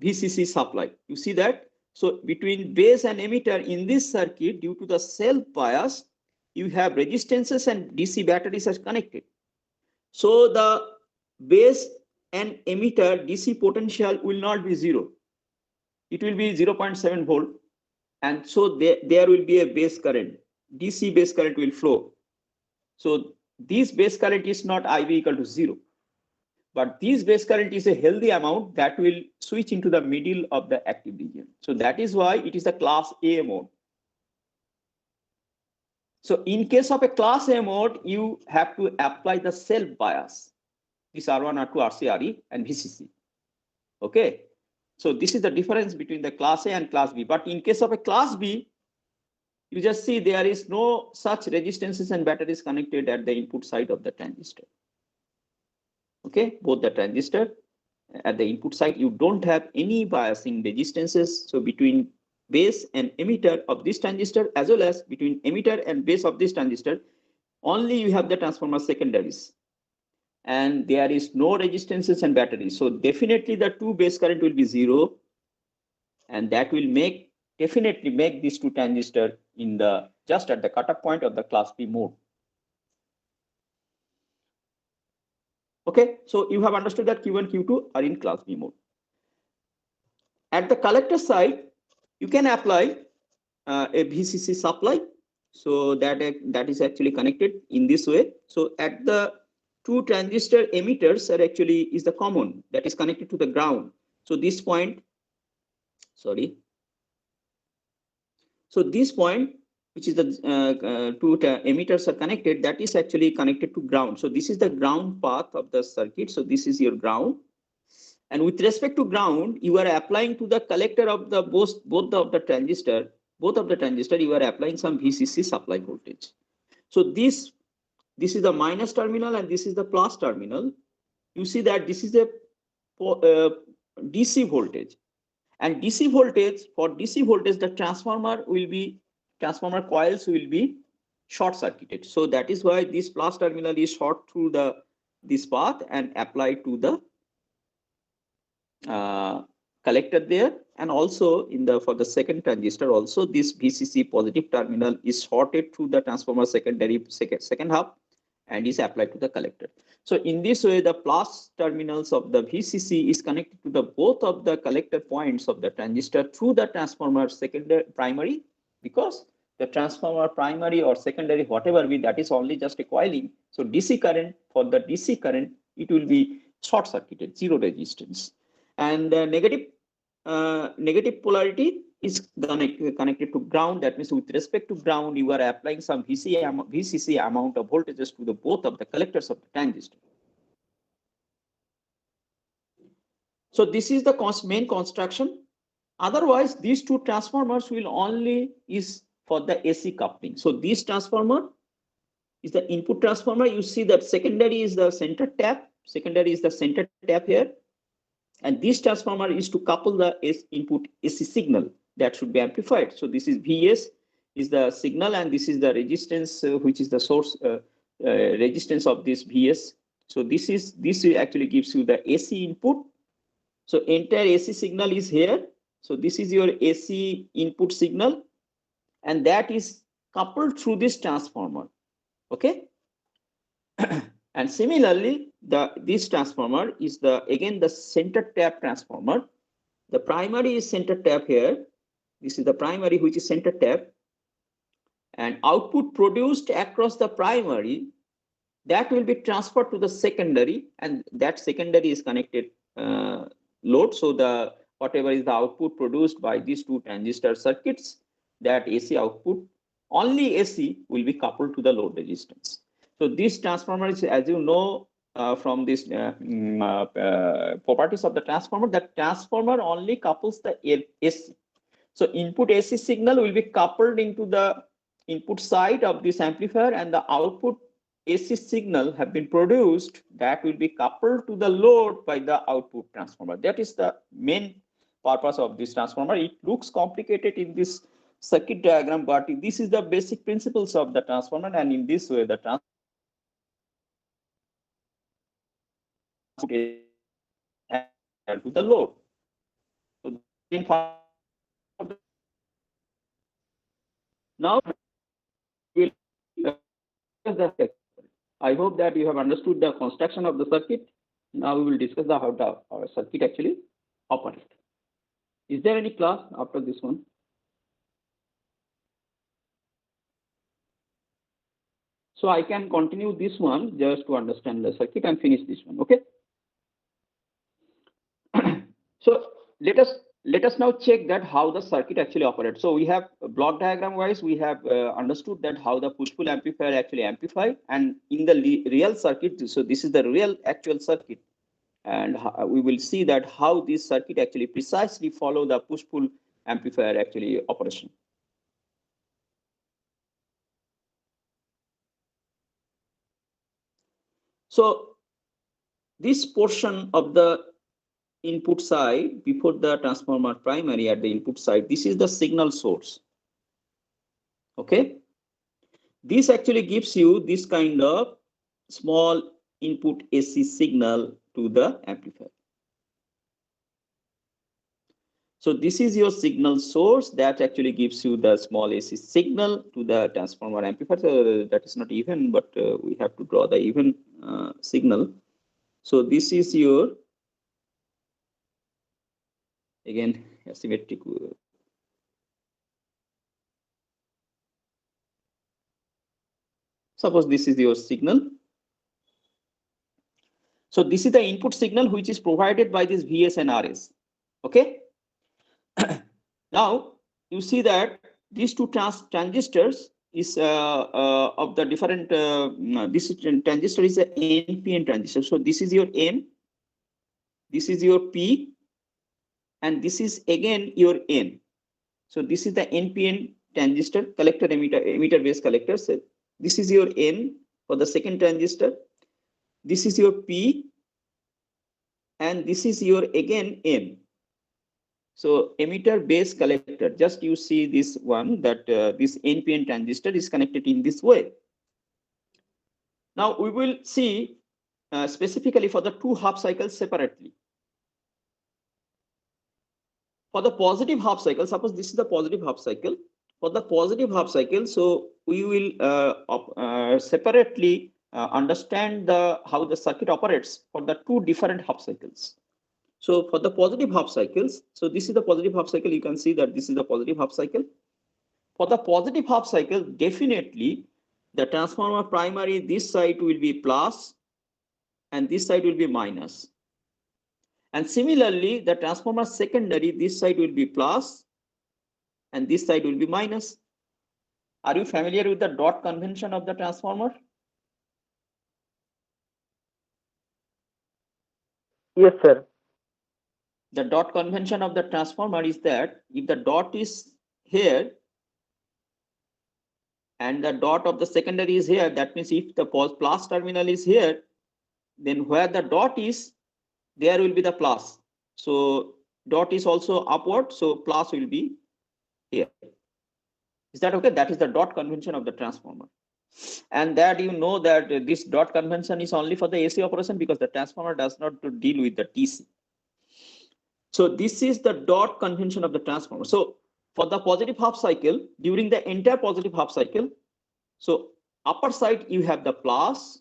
VCC supply. You see that? So between base and emitter in this circuit, due to the self bias, you have resistances and DC batteries are connected. So the base and emitter DC potential will not be 0. It will be 0.7 volt. And so there will be a base current. DC base current will flow. So this base current is not IB equal to 0. But this base current is a healthy amount that will switch into the middle of the active region. So that is why it is a class A mode. So in case of a class A mode, you have to apply the self bias. This R1, R2, RC, RE, and VCC. Okay. So this is the difference between the class A and class B. But in case of a class B, you just see there is no such resistances and batteries connected at the input side of the transistor. Okay, both the transistor at the input side, you don't have any biasing resistances. So between base and emitter of this transistor, as well as between emitter and base of this transistor, only you have the transformer secondaries. And there is no resistances and batteries. So definitely the 2 base current will be 0. And that will definitely make these 2 transistors in the just at the cutoff point of the class B mode. Okay, so you have understood that Q1, Q2 are in class B mode. At the collector side, you can apply a VCC supply. So that is actually connected in this way. So at the 2 transistor emitters are actually is the common that is connected to the ground. So this point, sorry. So this point, which is the 2 emitters are connected, that is actually connected to ground. So this is the ground path of the circuit. So this is your ground. And with respect to ground, you are applying to the collector of the both of the transistor, you are applying some VCC supply voltage. So this this is the minus terminal and this is the plus terminal. You see that this is a DC voltage, and DC voltage, for DC voltage, the transformer coils will be short circuited. So that is why this plus terminal is short through this path and applied to the collector there. And also for the second transistor also, this VCC positive terminal is shorted through the transformer second half and is applied to the collector. So in this way, the plus terminals of the VCC is connected to the both of the collector points of the transistor through the transformer primary, because the transformer primary or secondary, whatever be, that is only just a coiling. So DC current, for the DC current, it will be short circuited, zero resistance. And negative polarity is connected to ground. That means with respect to ground, you are applying some VCC amount of voltages to the both of the collectors of the transistor. So this is the main construction. Otherwise, these two transformers will only is for the AC coupling. So this transformer is the input transformer. You see that secondary is the center tap. Secondary is the center tap here. And this transformer is to couple the input AC signal that should be amplified. So this is VS is the signal, and this is the resistance, which is the source resistance of this VS. So this actually gives you the AC input. So entire AC signal is here. So this is your AC input signal, and that is coupled through this transformer. Okay. And similarly, this transformer is again the center tap transformer. The primary is center tap here. This is the primary, which is center tap, and output produced across the primary, that will be transferred to the secondary, and that secondary is connected load. So whatever is the output produced by these two transistor circuits, that AC output, only AC, will be coupled to the load resistance. So this transformer is, as you know, from this properties of the transformer, that transformer only couples the AC. So input AC signal will be coupled into the input side of this amplifier, and the output AC signal have been produced, that will be coupled to the load by the output transformer. That is the main purpose of this transformer. It looks complicated in this circuit diagram, but this is the basic principles of the transformer, and in this way the transformer to the load. So now we'll I hope that you have understood the construction of the circuit. Now we will discuss how our circuit actually operates. Is there any class after this one? So I can continue this one just to understand the circuit and finish this one. Okay. So let us now check that how the circuit actually operates. So we have block diagram wise, we have understood that how the push-pull amplifier actually amplify, and in the real circuit, so this is the real actual circuit, and we will see that how this circuit actually precisely follow the push-pull amplifier actually operation. So this portion of the input side before the transformer primary at the input side, this is the signal source. Okay. This actually gives you this kind of small input AC signal to the amplifier. So this is your signal source that actually gives you the small AC signal to the transformer amplifier. So that is not even, but we have to draw the even signal. So this is your, again, asymmetric. Suppose this is your signal. So this is the input signal which is provided by this VS and RS. Okay. Now you see that these two transistors is of the different. This transistor is an NPN transistor. So this is your N, this is your P, and this is again your N. So this is the NPN transistor collector emitter base collector. So this is your N, for the second transistor. This is your P, and this is your again N. So emitter, base, collector. Just you see this one, that this NPN transistor is connected in this way. Now we will see specifically for the two half cycles separately. For the positive half cycle, suppose this is the positive half cycle. For the positive half cycle, so we will separately understand how the circuit operates for the two different half cycles. So for the positive half cycles, so this is the positive half cycle. You can see that this is the positive half cycle. For the positive half cycle, definitely the transformer primary, this side will be plus and this side will be minus. And similarly, the transformer secondary, this side will be plus and this side will be minus. Are you familiar with the dot convention of the transformer? Yes, sir. The dot convention of the transformer is that if the dot is here and the dot of the secondary is here, that means if the plus terminal is here, then where the dot is, there will be the plus. So dot is also upward, so plus will be here. Is that okay? That is the dot convention of the transformer. And that you know that this dot convention is only for the AC operation because the transformer does not deal with the TC. So this is the dot convention of the transformer. So for the positive half cycle, during the entire positive half cycle, so upper side you have the plus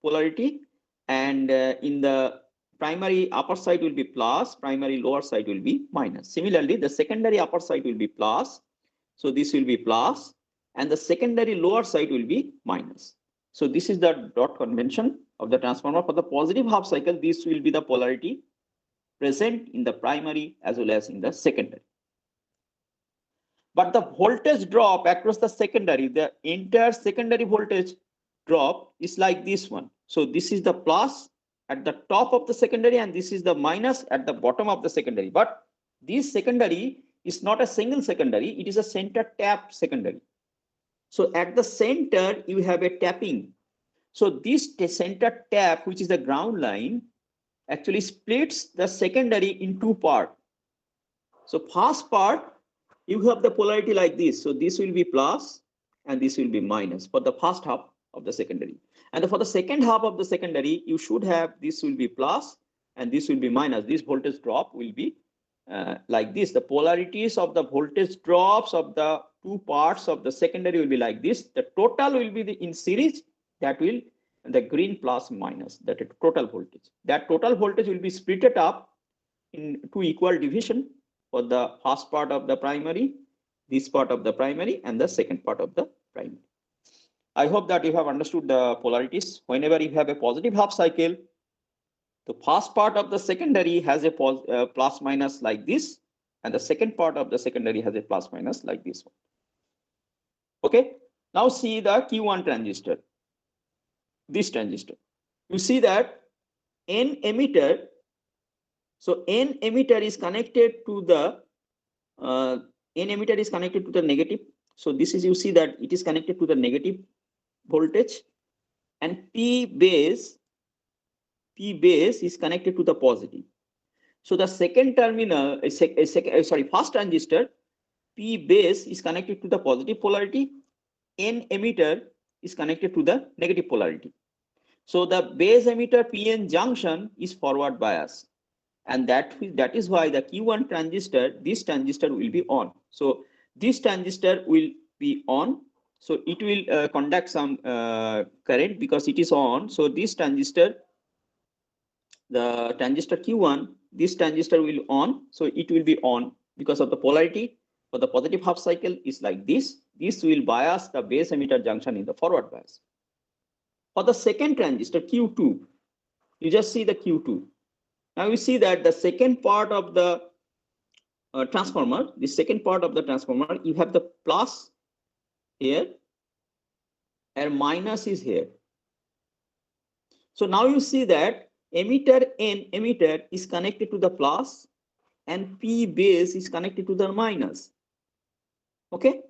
polarity, and in the primary upper side will be plus, primary lower side will be minus. Similarly, the secondary upper side will be plus, so this will be plus, and the secondary lower side will be minus. So this is the dot convention of the transformer. For the positive half cycle, this will be the polarity present in the primary as well as in the secondary. But the voltage drop across the secondary, the entire secondary voltage drop is like this one. So this is the plus at the top of the secondary and this is the minus at the bottom of the secondary. But this secondary is not a single secondary, it is a center tap secondary. So at the center you have a tapping. So this center tap, which is the ground line, actually splits the secondary in two parts. So first part, you have the polarity like this. So this will be plus and this will be minus for the first half of the secondary. And for the second half of the secondary, you should have this will be plus and this will be minus. This voltage drop will be like this. The polarities of the voltage drops of the two parts of the secondary will be like this. The total will be in series, that will the green plus minus, that is total voltage. That total voltage will be split up in two equal division for the first part of the primary, this part of the primary, and the second part of the primary. I hope that you have understood the polarities. Whenever you have a positive half cycle, the first part of the secondary has a plus minus like this, and the second part of the secondary has a plus minus like this one. Okay, now see the Q1 transistor. This transistor, you see that N emitter. So N emitter is connected to the negative. So this is, you see that it is connected to the negative voltage, and P base is connected to the positive. So the second terminal, first transistor, P base is connected to the positive polarity, N emitter is connected to the negative polarity. So the base emitter PN junction is forward bias, and that is why the Q1 transistor, this transistor will be on. So this transistor will be on, so it will conduct some current because it is on. So this transistor, the transistor Q1, this transistor will on, so it will be on because of the polarity. For the positive half cycle is like this. This will bias the base emitter junction in the forward bias. For the second transistor Q2, you just see the Q2. Now you see that the second part of the transformer, the second part of the transformer, you have the plus here and minus is here. So now you see that emitter N emitter is connected to the plus and P base is connected to the minus. Okay.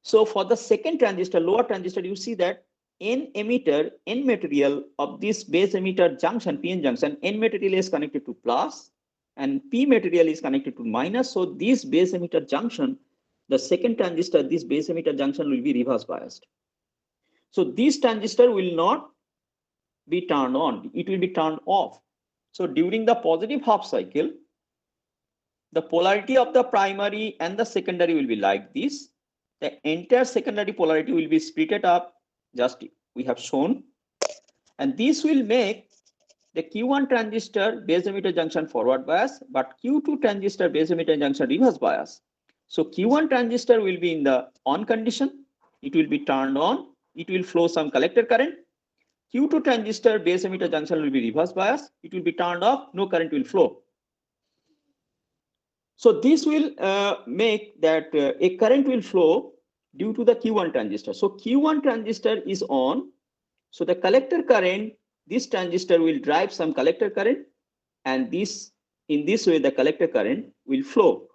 So for the second transistor, lower transistor, you see that N emitter, N material of this base emitter junction, PN junction, N material is connected to plus and P material is connected to minus. So this base emitter junction, the second transistor, this base emitter junction will be reverse biased. So this transistor will not be turned on, it will be turned off. So during the positive half cycle, the polarity of the primary and the secondary will be like this. The entire secondary polarity will be splitted up, just we have shown. And this will make the Q1 transistor base emitter junction forward bias, but Q2 transistor base emitter junction reverse bias. So Q1 transistor will be in the on condition, it will be turned on, it will flow some collector current. Q2 transistor base emitter junction will be reverse bias, it will be turned off, no current will flow. So this will make that a current will flow due to the Q1 transistor. So Q1 transistor is on. So the collector current, this transistor will drive some collector current, and this, in this way, the collector current will flow.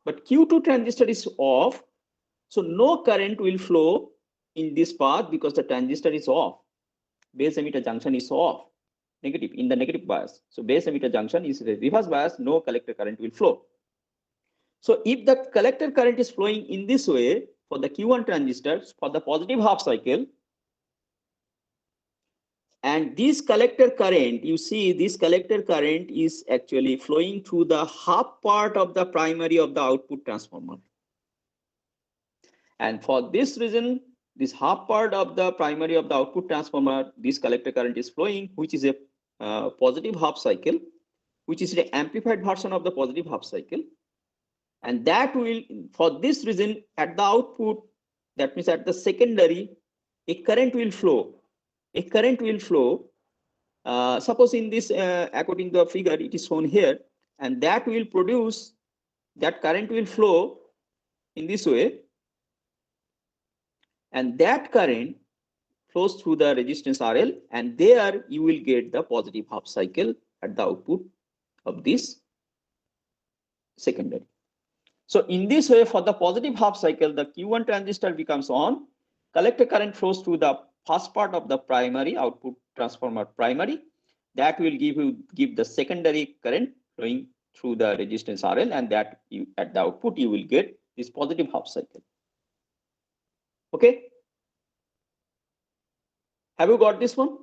But Q2 transistor is off. So no current will flow in this path because the transistor is off. Base emitter junction is off, negative, in the negative bias. So base emitter junction is reverse bias, no collector current will flow. So if the collector current is flowing in this way for the Q1 transistors for the positive half cycle, and this collector current, you see this collector current is actually flowing through the half part of the primary of the output transformer. And for this reason, this half part of the primary of the output transformer, this collector current is flowing, which is a positive half cycle, which is the amplified version of the positive half cycle. And that will, for this reason, at the output, that means at the secondary, a current will flow. A current will flow. Suppose in this, according to the figure, it is shown here, and that will produce, that current will flow in this way. And that current flows through the resistance RL, and there you will get the positive half cycle at the output of this secondary. So in this way, for the positive half cycle, the Q1 transistor becomes on, collector current flows through the first part of the primary output transformer primary, that will give the secondary current flowing through the resistance RL, and that you, at the output you will get this positive half cycle. Okay, have you got this one?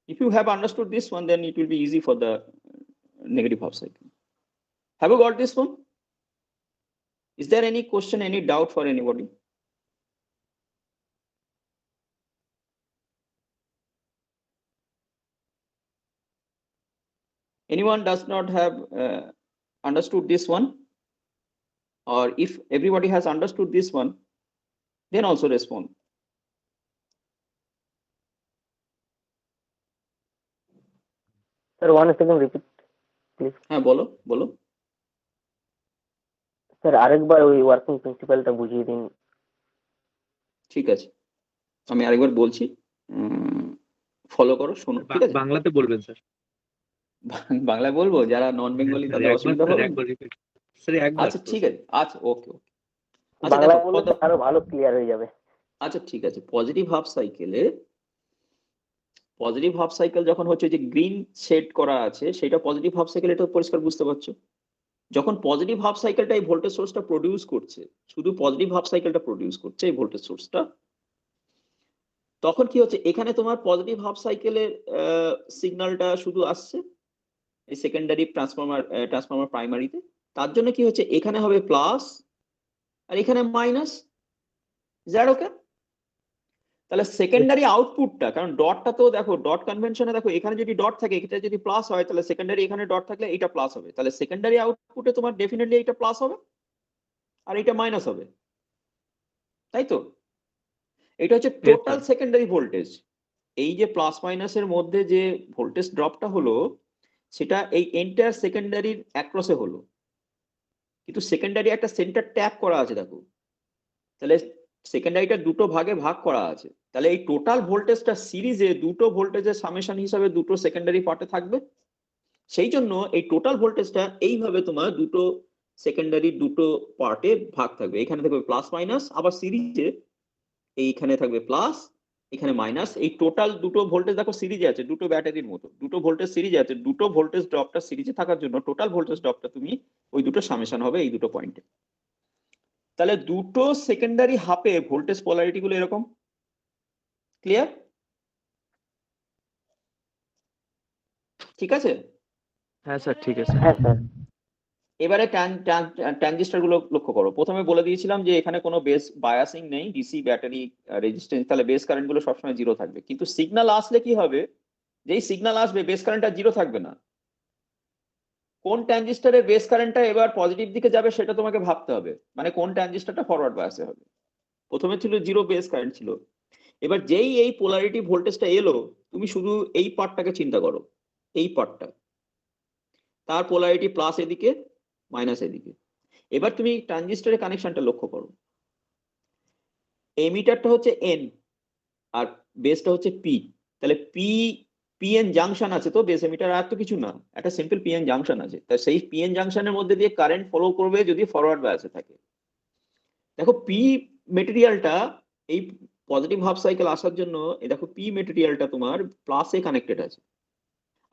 If you have understood this one, then it will be easy for the negative half cycle. Have you got this one? Is there any question, any doubt for anybody? Anyone does not have understood this one? Or if everybody has understood this one, then also respond. Sir, 1 second, repeat, please. হ্যাঁ বলো বলো। Sir আরেকবার ওই working প্রিন্সিপালটা বুঝিয়ে দিন। ঠিক আছে, আমি আরেকবার বলছি, ফলো করো, শোনো, ঠিক আছে? বাংলাতে বলবেন স্যার। বাংলায় বলবো, যারা নন বেঙ্গলি তাদের অসুবিধা হবে। আচ্ছা ঠিক আছে, আচ্ছা ওকে ওকে, আচ্ছা বাংলায় দেখো, বললে আরো ভালো ক্লিয়ার হয়ে যাবে। আচ্ছা ঠিক আছে, পজিটিভ হাফ সাইকেলে, পজিটিভ হাফ সাইকেল যখন হচ্ছে যে গ্রিন শেড করা আছে, সেটা পজিটিভ হাফ সাইকেল, এটা পরিষ্কার বুঝতে পারছো। যখন পজিটিভ হাফ সাইকেলটা এই ভোল্টেজ সোর্সটা প্রডিউস করছে, শুধু পজিটিভ হাফ সাইকেলটা প্রডিউস করছে এই ভোল্টেজ সোর্সটা, তখন কি হচ্ছে, এখানে তোমার পজিটিভ হাফ সাইকেলের সিগন্যালটা শুধু আসছে এই সেকেন্ডারি ট্রান্সফরমার প্রাইমারিতে, তার জন্য কি হচ্ছে, এখানে হবে প্লাস আর এখানে মাইনাস। জ্যাড ওকে, তাহলে সেকেন্ডারি আউটপুটটা, কারণ ডটটা তো দেখো, ডট কনভেনশনে দেখো, এখানে যদি ডট থাকে, এটা যদি প্লাস হয়, তাহলে সেকেন্ডারি এখানে ডট থাকলে এটা প্লাস হবে, তাহলে সেকেন্ডারি আউটপুটে তোমার ডেফিনেটলি এটা প্লাস হবে আর এটা মাইনাস হবে, তাই তো? এটা হচ্ছে টোটাল সেকেন্ডারি ভোল্টেজ। এই যে প্লাস মাইনাসের মধ্যে যে ভোল্টেজ ড্রপটা হলো, সেটা এই এন্টায়ার সেকেন্ডারির অ্যাক্রসে হলো, কিন্তু সেকেন্ডারি একটা সেন্টার ট্যাপ করা আছে দেখো, তাহলে সেকেন্ডারিটা দুটো ভাগে ভাগ করা আছে, তাহলে এই টোটাল ভোল্টেজটা সিরিজে দুটো ভোল্টেজের সামেশন হিসাবে দুটো সেকেন্ডারি পার্টে থাকবে, সেই জন্য এই টোটাল ভোল্টেজটা এইভাবে তোমার দুটো সেকেন্ডারি দুটো পার্টে ভাগ থাকবে, এখানে থাকবে প্লাস মাইনাস, আবার সিরিজে এইখানে থাকবে প্লাস, এখানে মাইনাস। এই টোটাল দুটো ভোল্টেজ দেখো সিরিজে আছে, দুটো ব্যাটারির মতো দুটো ভোল্টেজ সিরিজে আছে, দুটো ভোল্টেজ ড্রপটা সিরিজে থাকার জন্য টোটাল ভোল্টেজ ড্রপটা তুমি ওই দুটো সামেশন হবে এই দুটো পয়েন্টে। তাহলে দুটো সেকেন্ডারি হাফে ভোল্টেজ পোলারিটি গুলো এরকম। ক্লিয়ার? ঠিক আছে। হ্যাঁ স্যার ঠিক আছে। হ্যাঁ স্যার। এবারে ট্রানজিস্টর গুলো লক্ষ্য করো। প্রথমে বলে দিয়েছিলাম যে এখানে কোনো বেস বায়াসিং নেই, ডিসি ব্যাটারি রেজিস্ট্যান্স, তাহলে বেস কারেন্ট গুলো সবসময় জিরো থাকবে। কিন্তু সিগন্যাল আসলে কি হবে, যেই সিগন্যাল আসবে বেস কারেন্টটা জিরো থাকবে না। কোন ট্রানজিস্টরের বেস কারেন্টটা এবার পজিটিভ দিকে যাবে সেটা তোমাকে ভাবতে হবে, মানে কোন ট্রানজিস্টরটা ফরওয়ার্ড বায়াসে হবে। প্রথমে ছিল জিরো বেস কারেন্ট ছিল, এবার যেই এই পোলারিটি ভোল্টেজটা এলো, তুমি শুধু এই পার্টটাকে চিন্তা করো, এই পার্টটা, তার পোলারিটি প্লাস এদিকে মাইনাস এদিকে। এবার তুমি ট্রানজিস্টরের কানেকশনটা লক্ষ্য করো, এমিটারটা হচ্ছে এন আর বেসটা হচ্ছে পি, তাহলে পিএন জাংশন আছে তো বেস এমিটার, আর তো কিছু না, একটা সিম্পল পিএন জাংশন আছে। তাই সেই পিএন জাংশনের মধ্যে দিয়ে কারেন্ট ফলো করবে যদি ফরওয়ার্ড বায়াসে থাকে। দেখো পি মেটেরিয়ালটা এই পজিটিভ হাফ সাইকেল আসার জন্য, এই দেখো পি মেটেরিয়ালটা তোমার প্লাসে কানেক্টেড আছে,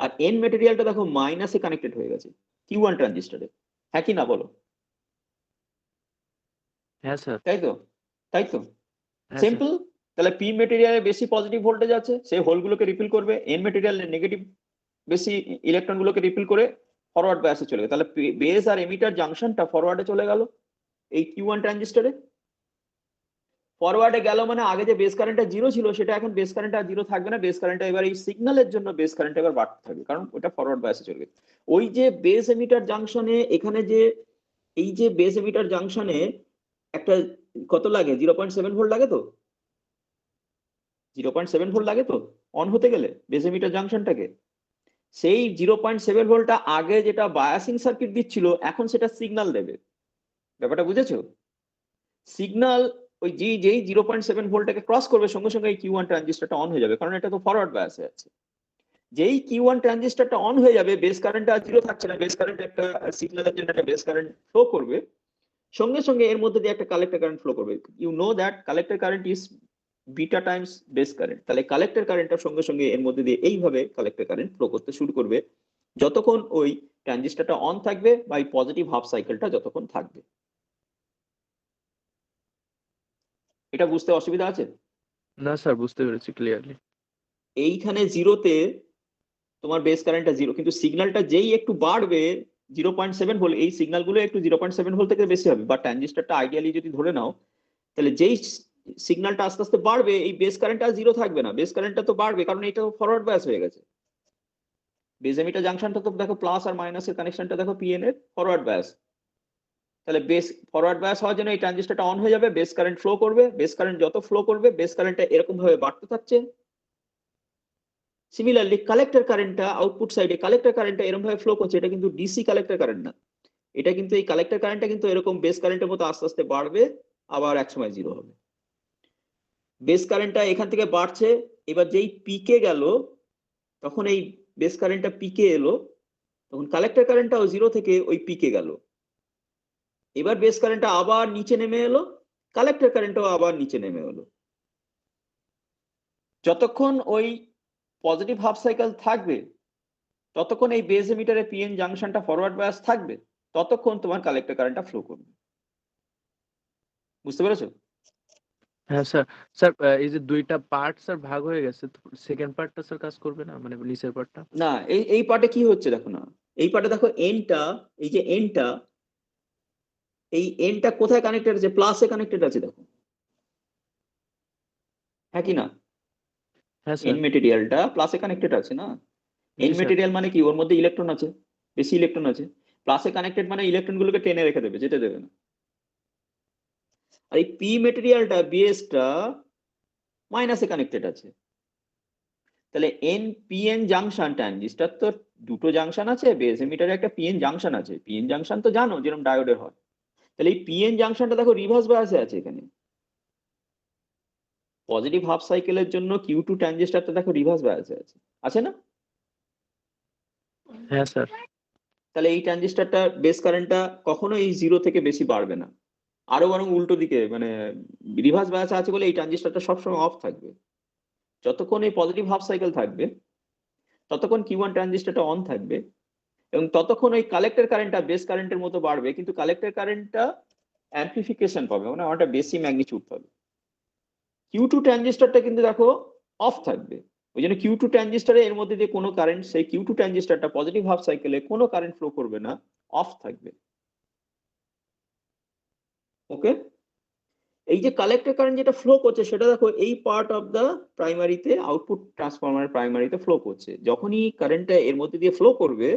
আর এন মেটেরিয়ালটা দেখো মাইনাসে কানেক্টেড হয়ে গেছে কিউ1 ট্রানজিস্টরে। হ্যাঁ কি না বলো? হ্যাঁ স্যার। তাই তো, তাই তো, হ্যাঁ স্যার। সিম্পল। তাহলে পি মেটেরিয়ালে বেশি পজিটিভ ভোল্টেজ আছে, সেই হোলগুলোকে রিপিল করবে, এন মেটেরিয়ালে নেগেটিভ বেশি ইলেকট্রন গুলোকে রিপিল করে ফরওয়ার্ড বায়াসে চলে গেল। তাহলে বেস আর এমিটার জাংশনটা ফরওয়ার্ডে চলে গেল এই কিউ1 ট্রানজিস্টরে। ফরওয়ার্ডে গেল মানে আগে যে বেস কারেন্টটা জিরো ছিল সেটা এখন বেস কারেন্ট আর জিরো থাকবে না, বেস কারেন্টটা এবার এই সিগন্যালের জন্য বেস কারেন্ট এবার বাড়তে থাকবে, কারণ ওটা ফরওয়ার্ড বায়াসে চলে গেছে। ওই যে বেস এমিটার জাংশনে, এখানে যে এই যে বেস এমিটার জাংশনে একটা কত লাগে, 0.7 ভোল্ট লাগে তো, 0.7 ভোল্ট লাগে তো অন হতে গেলে বেস এমিটার জাংশনটাকে। সেই 0.7 ভোল্টটা আগে যেটা বায়াসিং সার্কিট দিচ্ছিল এখন সেটা সিগন্যাল দেবে। ব্যাপারটা বুঝেছো? সিগন্যাল ওই যেই 0.7 ভোল্টটাকে ক্রস করবে সঙ্গে সঙ্গে এই কিউ1 ট্রানজিস্টরটা অন হয়ে যাবে, কারণ এটা তো ফরওয়ার্ড বায়াসে আছে। যেই কিউ1 ট্রানজিস্টরটা অন হয়ে যাবে, বেস কারেন্ট আর জিরো থাকছে না, বেস কারেন্ট একটা সিগন্যালের জন্য একটা বেস কারেন্ট ফ্লো করবে, সঙ্গে সঙ্গে এর মধ্যে দিয়ে একটা কালেক্টর কারেন্ট ফ্লো করবে। You know that collector current is beta times base current. তাহলে কালেক্টর কারেন্টটার সঙ্গে সঙ্গে এর মধ্যে দিয়ে এইভাবে কালেক্টর কারেন্ট ফ্লো করতে শুরু করবে যতক্ষণ ওই ট্রানজিস্টরটা অন থাকবে বা এই পজিটিভ হাফ সাইকেলটা যতক্ষণ থাকবে। এটা বুঝতে অসুবিধা আছে? না স্যার বুঝতে পেরেছি ক্লিয়ারলি। এইখানে জিরোতে তোমার বেস কারেন্টটা জিরো, কিন্তু সিগন্যালটা যেই একটু বাড়বে 0.7 ভোল্ট, এই সিগন্যাল গুলো একটু 0.7 ভোল্ট থেকে বেশি হবে, বা ট্রানজিস্টরটা আইডিয়ালি যদি ধরে নাও, তাহলে যেই সিগন্যালটা আস্তে আস্তে বাড়বে এই বেস কারেন্টটা জিরো থাকবে না, বেস কারেন্টটা তো বাড়বে, কারণ এটা ফরওয়ার্ড বায়াস হয়ে গেছে। বেস এমিটার জাংশনটা তো দেখো প্লাস আর মাইনাসের কানেকশনটা দেখো পিএন এর ফরওয়ার্ড বায়াস। তাহলে বেস ফরওয়ার্ড বায়াস হওয়ার জন্য এই ট্রানজিস্টরটা অন হয়ে যাবে, বেস কারেন্ট ফ্লো করবে, বেস কারেন্ট যত ফ্লো করবে বেস কারেন্টটা এরকম ভাবে বাড়তে থাকছে। সিমিলারলি কালেক্টর কারেন্টটা আউটপুট সাইডে কালেক্টর কারেন্টটা এরকম ভাবে ফ্লো করছে, এটা কিন্তু ডিসি কালেক্টর কারেন্ট না, এটা কিন্তু এই কালেক্টর কারেন্টটা কিন্তু এরকম বেস কারেন্টের মতো আস্তে আস্তে বাড়বে, আবার একসময় জিরো হবে। বেস কারেন্টটা এখান থেকে বাড়ছে, এবার যেই পিকে গেল তখন এই বেস কারেন্টটা পিকে এলো, তখন কালেক্টর কারেন্টটাও জিরো থেকে ওই পিকে গেল। এবার বেস কারেন্টটা আবার নিচে নেমে এলো, কালেক্টর কারেন্টটাও আবার নিচে নেমে এলো। যতক্ষণ ওই পজিটিভ হাফ সাইকেল থাকবে ততক্ষণ এই বেস এমিটারে পিএন জাংশনটা ফরওয়ার্ড বায়াস থাকবে, ততক্ষণ তোমার কালেক্টর কারেন্টটা ফ্লো করবে। বুঝতে পেরেছো? হ্যাঁ স্যার। স্যার এই যে দুইটা পার্ট স্যার ভাগ হয়ে গেছে, সেকেন্ড পার্টটা স্যার কাজ করবে না, মানে নিচের পার্টটা? না, এই পার্টে কি হচ্ছে দেখো না, এই পার্টে দেখো এনটা, এই যে এনটা, এই এনটা কোথায় কানেক্টেড আছে, প্লাসে কানেক্টেড আছে দেখো। হ্যাঁ কি না? হ্যাঁ এন স্যার। মেটেরিয়ালটা প্লাসে কানেক্টেড আছে না। G N sir. মেটেরিয়াল মানে কি, ওর মধ্যে ইলেকট্রন আছে, বেশি ইলেকট্রন আছে, প্লাসে কানেক্টেড মানে ইলেকট্রন গুলোকে টেনে রেখে দেবে, যেতে দেবে না। আর এই পি মেটেরিয়ালটা বিএসটা মাইনাসে কানেক্টেড আছে। তাহলে এন পিএন জাংশন ট্রানজিস্টর তো দুটো জাংশন আছে, বেস এমিটারে একটা পিএন জাংশন আছে, পিএন জাংশন তো জানো যেরকম ডায়োডের হয়। তাহলে এই পিএন জাংশনটা দেখো রিভার্স বায়াসে আছে এখানে, পজিটিভ হাফ সাইকেলের জন্য কিউ2 ট্রানজিস্টরটা দেখো রিভার্স বায়াসে আছে, আছে না? হ্যাঁ স্যার। তাহলে এই ট্রানজিস্টরটা বেস কারেন্টটা কখনো এই 0 থেকে বেশি বাড়বে না, আরো বরং উল্টো দিকে মানে রিভার্স বায়াস আছে বলে এই ট্রানজিস্টরটা সবসময় অফ থাকবে। যতক্ষণ এই পজিটিভ হাফ সাইকেল থাকবে ততক্ষণ Q1 ট্রানজিস্টরটা অন থাকবে, এবং ততক্ষণ ওই কালেক্টর কারেন্টটা বেস কারেন্টের মতো বাড়বে, কিন্তু কালেক্টর কারেন্টটা অ্যাম্প্লিফিকেশন পাবে, মানে অনেকটা বেশি ম্যাগনিটিউড পাবে। Q2 ট্রানজিস্টরটা কিন্তু দেখো অফ থাকবে, ওই জন্য Q2 ট্রানজিস্টরে এর মধ্যে দিয়ে কোনো কারেন্ট, সেই Q2 ট্রানজিস্টরটা পজিটিভ হাফ সাইকেলে কোনো কারেন্ট ফ্লো করবে না, অফ থাকবে। ওকে, এই যে কালেক্টর কারেন্ট যেটা ফ্লো করছে সেটা দেখো এই পার্ট অফ দা প্রাইমারিতে, আউটপুট ট্রান্সফরমার প্রাইমারিতে ফ্লো করছে। যখনই কারেন্টটা এর মধ্যে দিয়ে ফ্লো করবে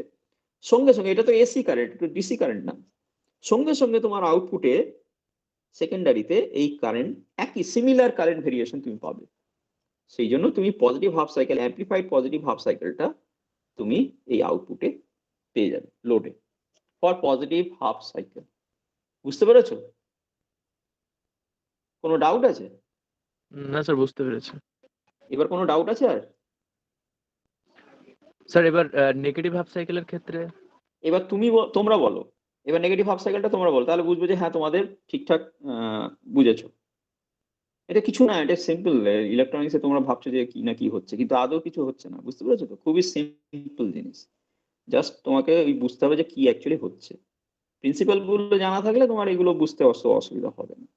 সঙ্গে সঙ্গে, এটা তো এসি কারেন্ট, এটা ডিসি কারেন্ট না, সঙ্গে সঙ্গে তোমার আউটপুটে সেকেন্ডারিতে এই কারেন্ট একই সিমিলার কারেন্ট ভেরিয়েশন তুমি পাবে। সেই জন্য তুমি positive half cycle, amplified positive half সাইকেলটা তুমি এই আউটপুটে পেয়ে যাবে লোডে, ফর পজিটিভ হাফ সাইকেল। বুঝতে পেরেছো? কোনো ডাউট আছে? না স্যার, বুঝতে পেরেছি। এবার কোনো ডাউট আছে আর? স্যার এবার নেগেটিভ হাফ সাইকেলের ক্ষেত্রে? এবার তোমরা বলো, এবার নেগেটিভ হাফ সাইকেলটা তোমরা বলো, তাহলে বুঝবো যে হ্যাঁ তোমাদের ঠিকঠাক বুঝেছো। এটা কিছু না, এটা সিম্পল। ইলেকট্রনিক্সে তোমরা ভাবছো যে কি না কি হচ্ছে, কিন্তু আদৌ কিছু হচ্ছে না। বুঝতে পেরেছো তো? খুবই সিম্পল জিনিস, জাস্ট তোমাকে ওই বুঝতে হবে যে কি অ্যাকচুয়ালি হচ্ছে। প্রিন্সিপাল গুলো জানা থাকলে তোমার এগুলো বুঝতে অসুবিধা হবে না।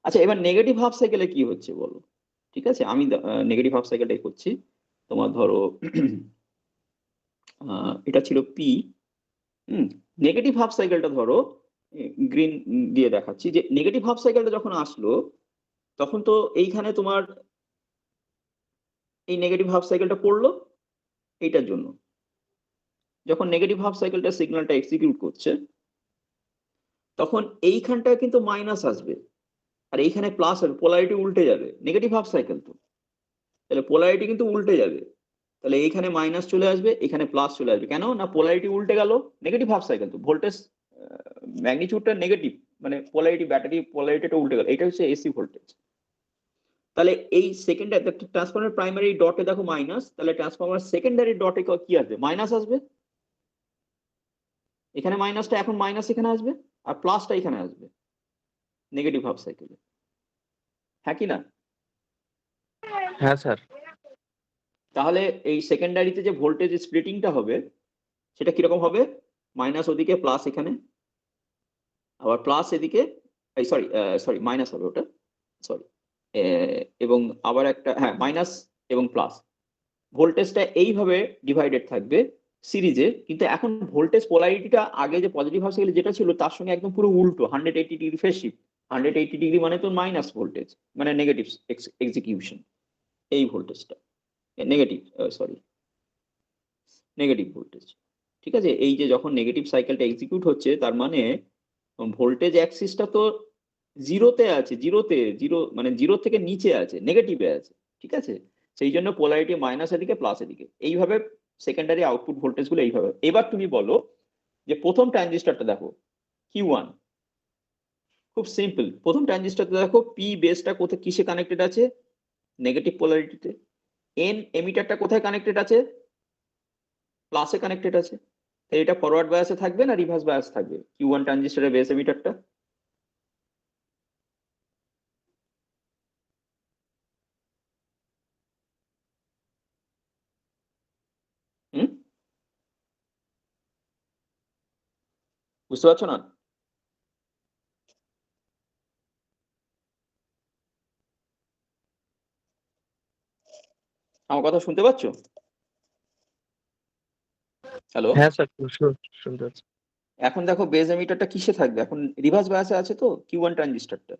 আচ্ছা, এবার নেগেটিভ হাফ সাইকেলে কি হচ্ছে বলো। ঠিক আছে, আমি নেগেটিভ হাফ সাইকেলটাই করছি। তোমার ধরো এটা ছিল পি। নেগেটিভ হাফ সাইকেলটা ধরো গ্রিন দিয়ে দেখাচ্ছি, যে নেগেটিভ হাফ সাইকেলটা যখন আসলো তখন তো এইখানে তোমার এই নেগেটিভ হাফ সাইকেলটা পড়লো এইটার জন্য। যখন নেগেটিভ হাফ সাইকেলটা সিগন্যালটা এক্সিকিউট করছে তখন এইখানটায় কিন্তু মাইনাস আসবে আর এইখানে প্লাস হবে, পোলারিটি উল্টে যাবে। নেগেটিভ হাফ সাইকেল তো, তাহলে পোলারিটি কিন্তু উল্টে যাবে। তাহলে এইখানে মাইনাস চলে আসবে, এখানে প্লাস চলে আসবে। কেন না? পোলারিটি উল্টে গেল। নেগেটিভ হাফ সাইকেল তো, ভোল্টেজ ম্যাগনিটিউডটা নেগেটিভ, মানে পোলারিটি, ব্যাটারি পোলারিটিটা উল্টে গেল। এটা হচ্ছে এসি ভোল্টেজ। তাহলে এই সেকেন্ডারি ট্রান্সফরমার প্রাইমারি ডটে দেখো মাইনাস, তাহলে ট্রান্সফরমার সেকেন্ডারি ডটে কি আসবে? মাইনাস আসবে। এখানে মাইনাসটা এখন মাইনাস এখানে আসবে, আর প্লাসটা এখানে আসবে নেগেটিভ হাফ সাইকেলে। হ্যাঁ কি না? হ্যাঁ স্যার। তাহলে এই সেকেন্ডারিতে যে ভোল্টেজ স্প্লিটিংটা হবে সেটা কিরকম হবে? মাইনাস ওদিকে, প্লাস এখানে, আবার প্লাস এদিকে, সরি সরি মাইনাস হবে ওটা, সরি, এবং আবার একটা, হ্যাঁ মাইনাস এবং প্লাস। ভোল্টেজটা এইভাবে ডিভাইডেড থাকবে সিরিজে, কিন্তু এখন ভোল্টেজ পোলারিটিটা আগে যে পজিটিভ হাফ সাইকেল যেটা ছিল তার সঙ্গে একদম পুরো উল্টো, 180 ডিগ্রি ফেজ শিফট। 180 ডিগ্রি মানে তো মাইনাস ভোল্টেজ, মানে নেগেটিভ এক্সিকিউশন। এই ভোল্টেজটা নেগেটিভ, সরি নেগেটিভ ভোল্টেজ। ঠিক আছে, এই যে যখন নেগেটিভ সাইকেলটা এক্সিকিউট হচ্ছে তার মানে ভোল্টেজ অ্যাক্সিসটা তো জিরোতে আছে, জিরো মানে জিরো থেকে নিচে আছে, নেগেটিভে আছে। ঠিক আছে, সেই জন্য পোলারিটি মাইনাস এদিকে প্লাস এদিকে, এইভাবে সেকেন্ডারি আউটপুট ভোল্টেজ গুলো এইভাবে। এবার তুমি বলো যে প্রথম ট্রানজিস্টরটা দেখো Q1, খুব সিম্পল। প্রথম ট্রানজিস্টরটা দেখো পি বেসটা কোথায়, কিসে কানেক্টেড আছে? নেগেটিভ পোলারিটিতে। এন এমিটারটা কোথায় কানেক্টেড আছে? প্লাসে কানেক্টেড আছে। এটা ফরওয়ার্ড বায়াসে থাকবে না রিভার্স বায়াস থাকবে Q1 ট্রানজিস্টরের বেস এমিটারটা? হুম, বুঝতে পারছো না? আমার কথা শুনতে পাচ্ছ? হ্যালো? হ্যাঁ স্যার, শুনতে পাচ্ছি। এখন দেখো বেস এমিটারটা কিসে থাকবে? এখন রিভার্স বায়াসে আছে তো Q1 ট্রানজিস্টরটা।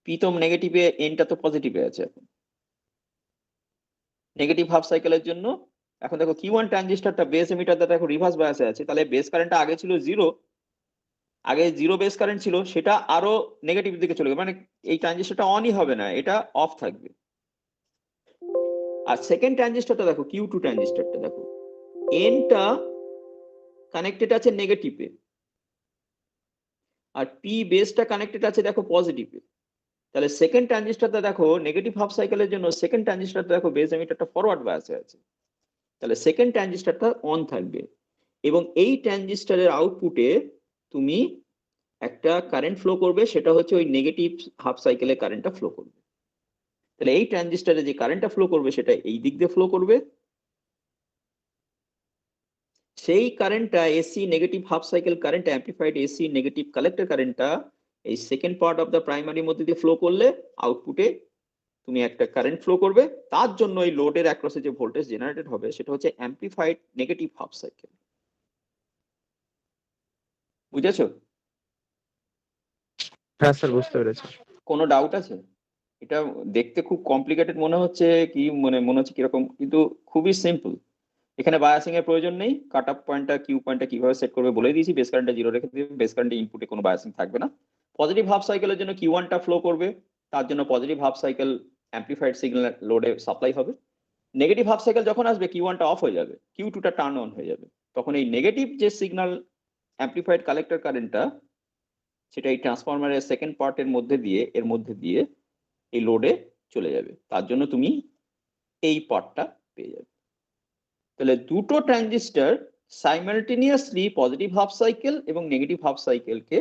পি তো নেগেটিভে, এনটা তো পজিটিভে আছে। এখন নেগেটিভ হাফ সাইকেলের জন্য এখন দেখো Q1 ট্রানজিস্টরটা বেস এমিটারটা দেখো রিভার্স বায়াসে আছে, তাহলে বেস কারেন্টটা আগে ছিল জিরো, আগে জিরো বেস কারেন্ট ছিল, সেটা আরো নেগেটিভ দিকে চলে যাবে, মানে এই ট্রানজিস্টরটা অনই হবে না, এটা অফ থাকবে। আর সেকেন্ড ট্রানজিস্টরটা দেখো Q2 ট্রানজিস্টরটা দেখো, এনটা কানেক্টেড আছে নেগেটিভে আর পি বেসটা কানেক্টেড আছে দেখো পজিটিভে। তাহলে সেকেন্ড ট্রানজিস্টরটা দেখো নেগেটিভ হাফ সাইকেলের জন্য সেকেন্ড ট্রানজিস্টরটা দেখো বেস এমিটারটা ফরওয়ার্ড বায়াসে আছে। তাহলে সেকেন্ড ট্রানজিস্টরটা অন থাকবে এবং এই ট্রানজিস্টরের আউটপুটে তুমি একটা কারেন্ট ফ্লো করবে, সেটা হচ্ছে ওই নেগেটিভ হাফ সাইকেলে কারেন্টটা ফ্লো করবে। তাহলে এই ট্রানজিস্টরে যে কারেন্টটা ফ্লো করবে সেটা এই দিক দিয়ে ফ্লো করবে, সেই কারেন্টটা AC negative half cycle current amplified AC negative collector কারেন্টটা এই সেকেন্ড পার্ট অফ দ্য প্রাইমারির মধ্যে দিয়ে ফ্লো করলে আউটপুটে তুমি একটা কারেন্ট ফ্লো করবে। তার জন্য এই লোডের অ্যাক্রসে যে ভোল্টেজ জেনারেটেড হবে সেটা হচ্ছে অ্যাম্প্লিফাইড নেগেটিভ হাফ সাইকেল। বুঝেছো? হ্যাঁ স্যার, বুঝতে পেরেছি। কোনো ডাউট আছে? এটা দেখতে খুব কমপ্লিকেটেড মনে হচ্ছে, কি মনে হচ্ছে কিরকম, কিন্তু খুবই সিম্পল। এখানে বায়াসিং এর প্রয়োজন নেই। কাট অফ পয়েন্টটা কিউ পয়েন্টটা কিভাবে সেট করবে বলে দিয়েছি। বেস কারেন্টটা 0 রেখে দিবে, বেস কারেন্টের ইনপুটে কোনো বায়াসিং থাকবে না। পজিটিভ হাফ সাইকেলের জন্য কিউ ওয়ানটা ফ্লো করবে, তার জন্য পজিটিভ হাফ সাইকেল অ্যাম্প্লিফাইড সিগন্যাল লোডে সাপ্লাই হবে। নেগেটিভ হাফ সাইকেল যখন আসবে কিউ ওয়ানটা অফ হয়ে যাবে, কিউ টুটা টার্ন অন হয়ে যাবে। তখন এই নেগেটিভ যে সিগন্যাল অ্যাম্প্লিফাইড কালেক্টর কারেন্টটা সেটা এই ট্রান্সফরমারের সেকেন্ড পার্টের মধ্যে দিয়ে এই লোডে চলে যাবে। তার জন্য তুমি এই পার্টটা পেয়ে যাবে। তাহলে দুটো transistor simultaneously positive half cycle এবং নেগেটিভ হাফ সাইকেলকে,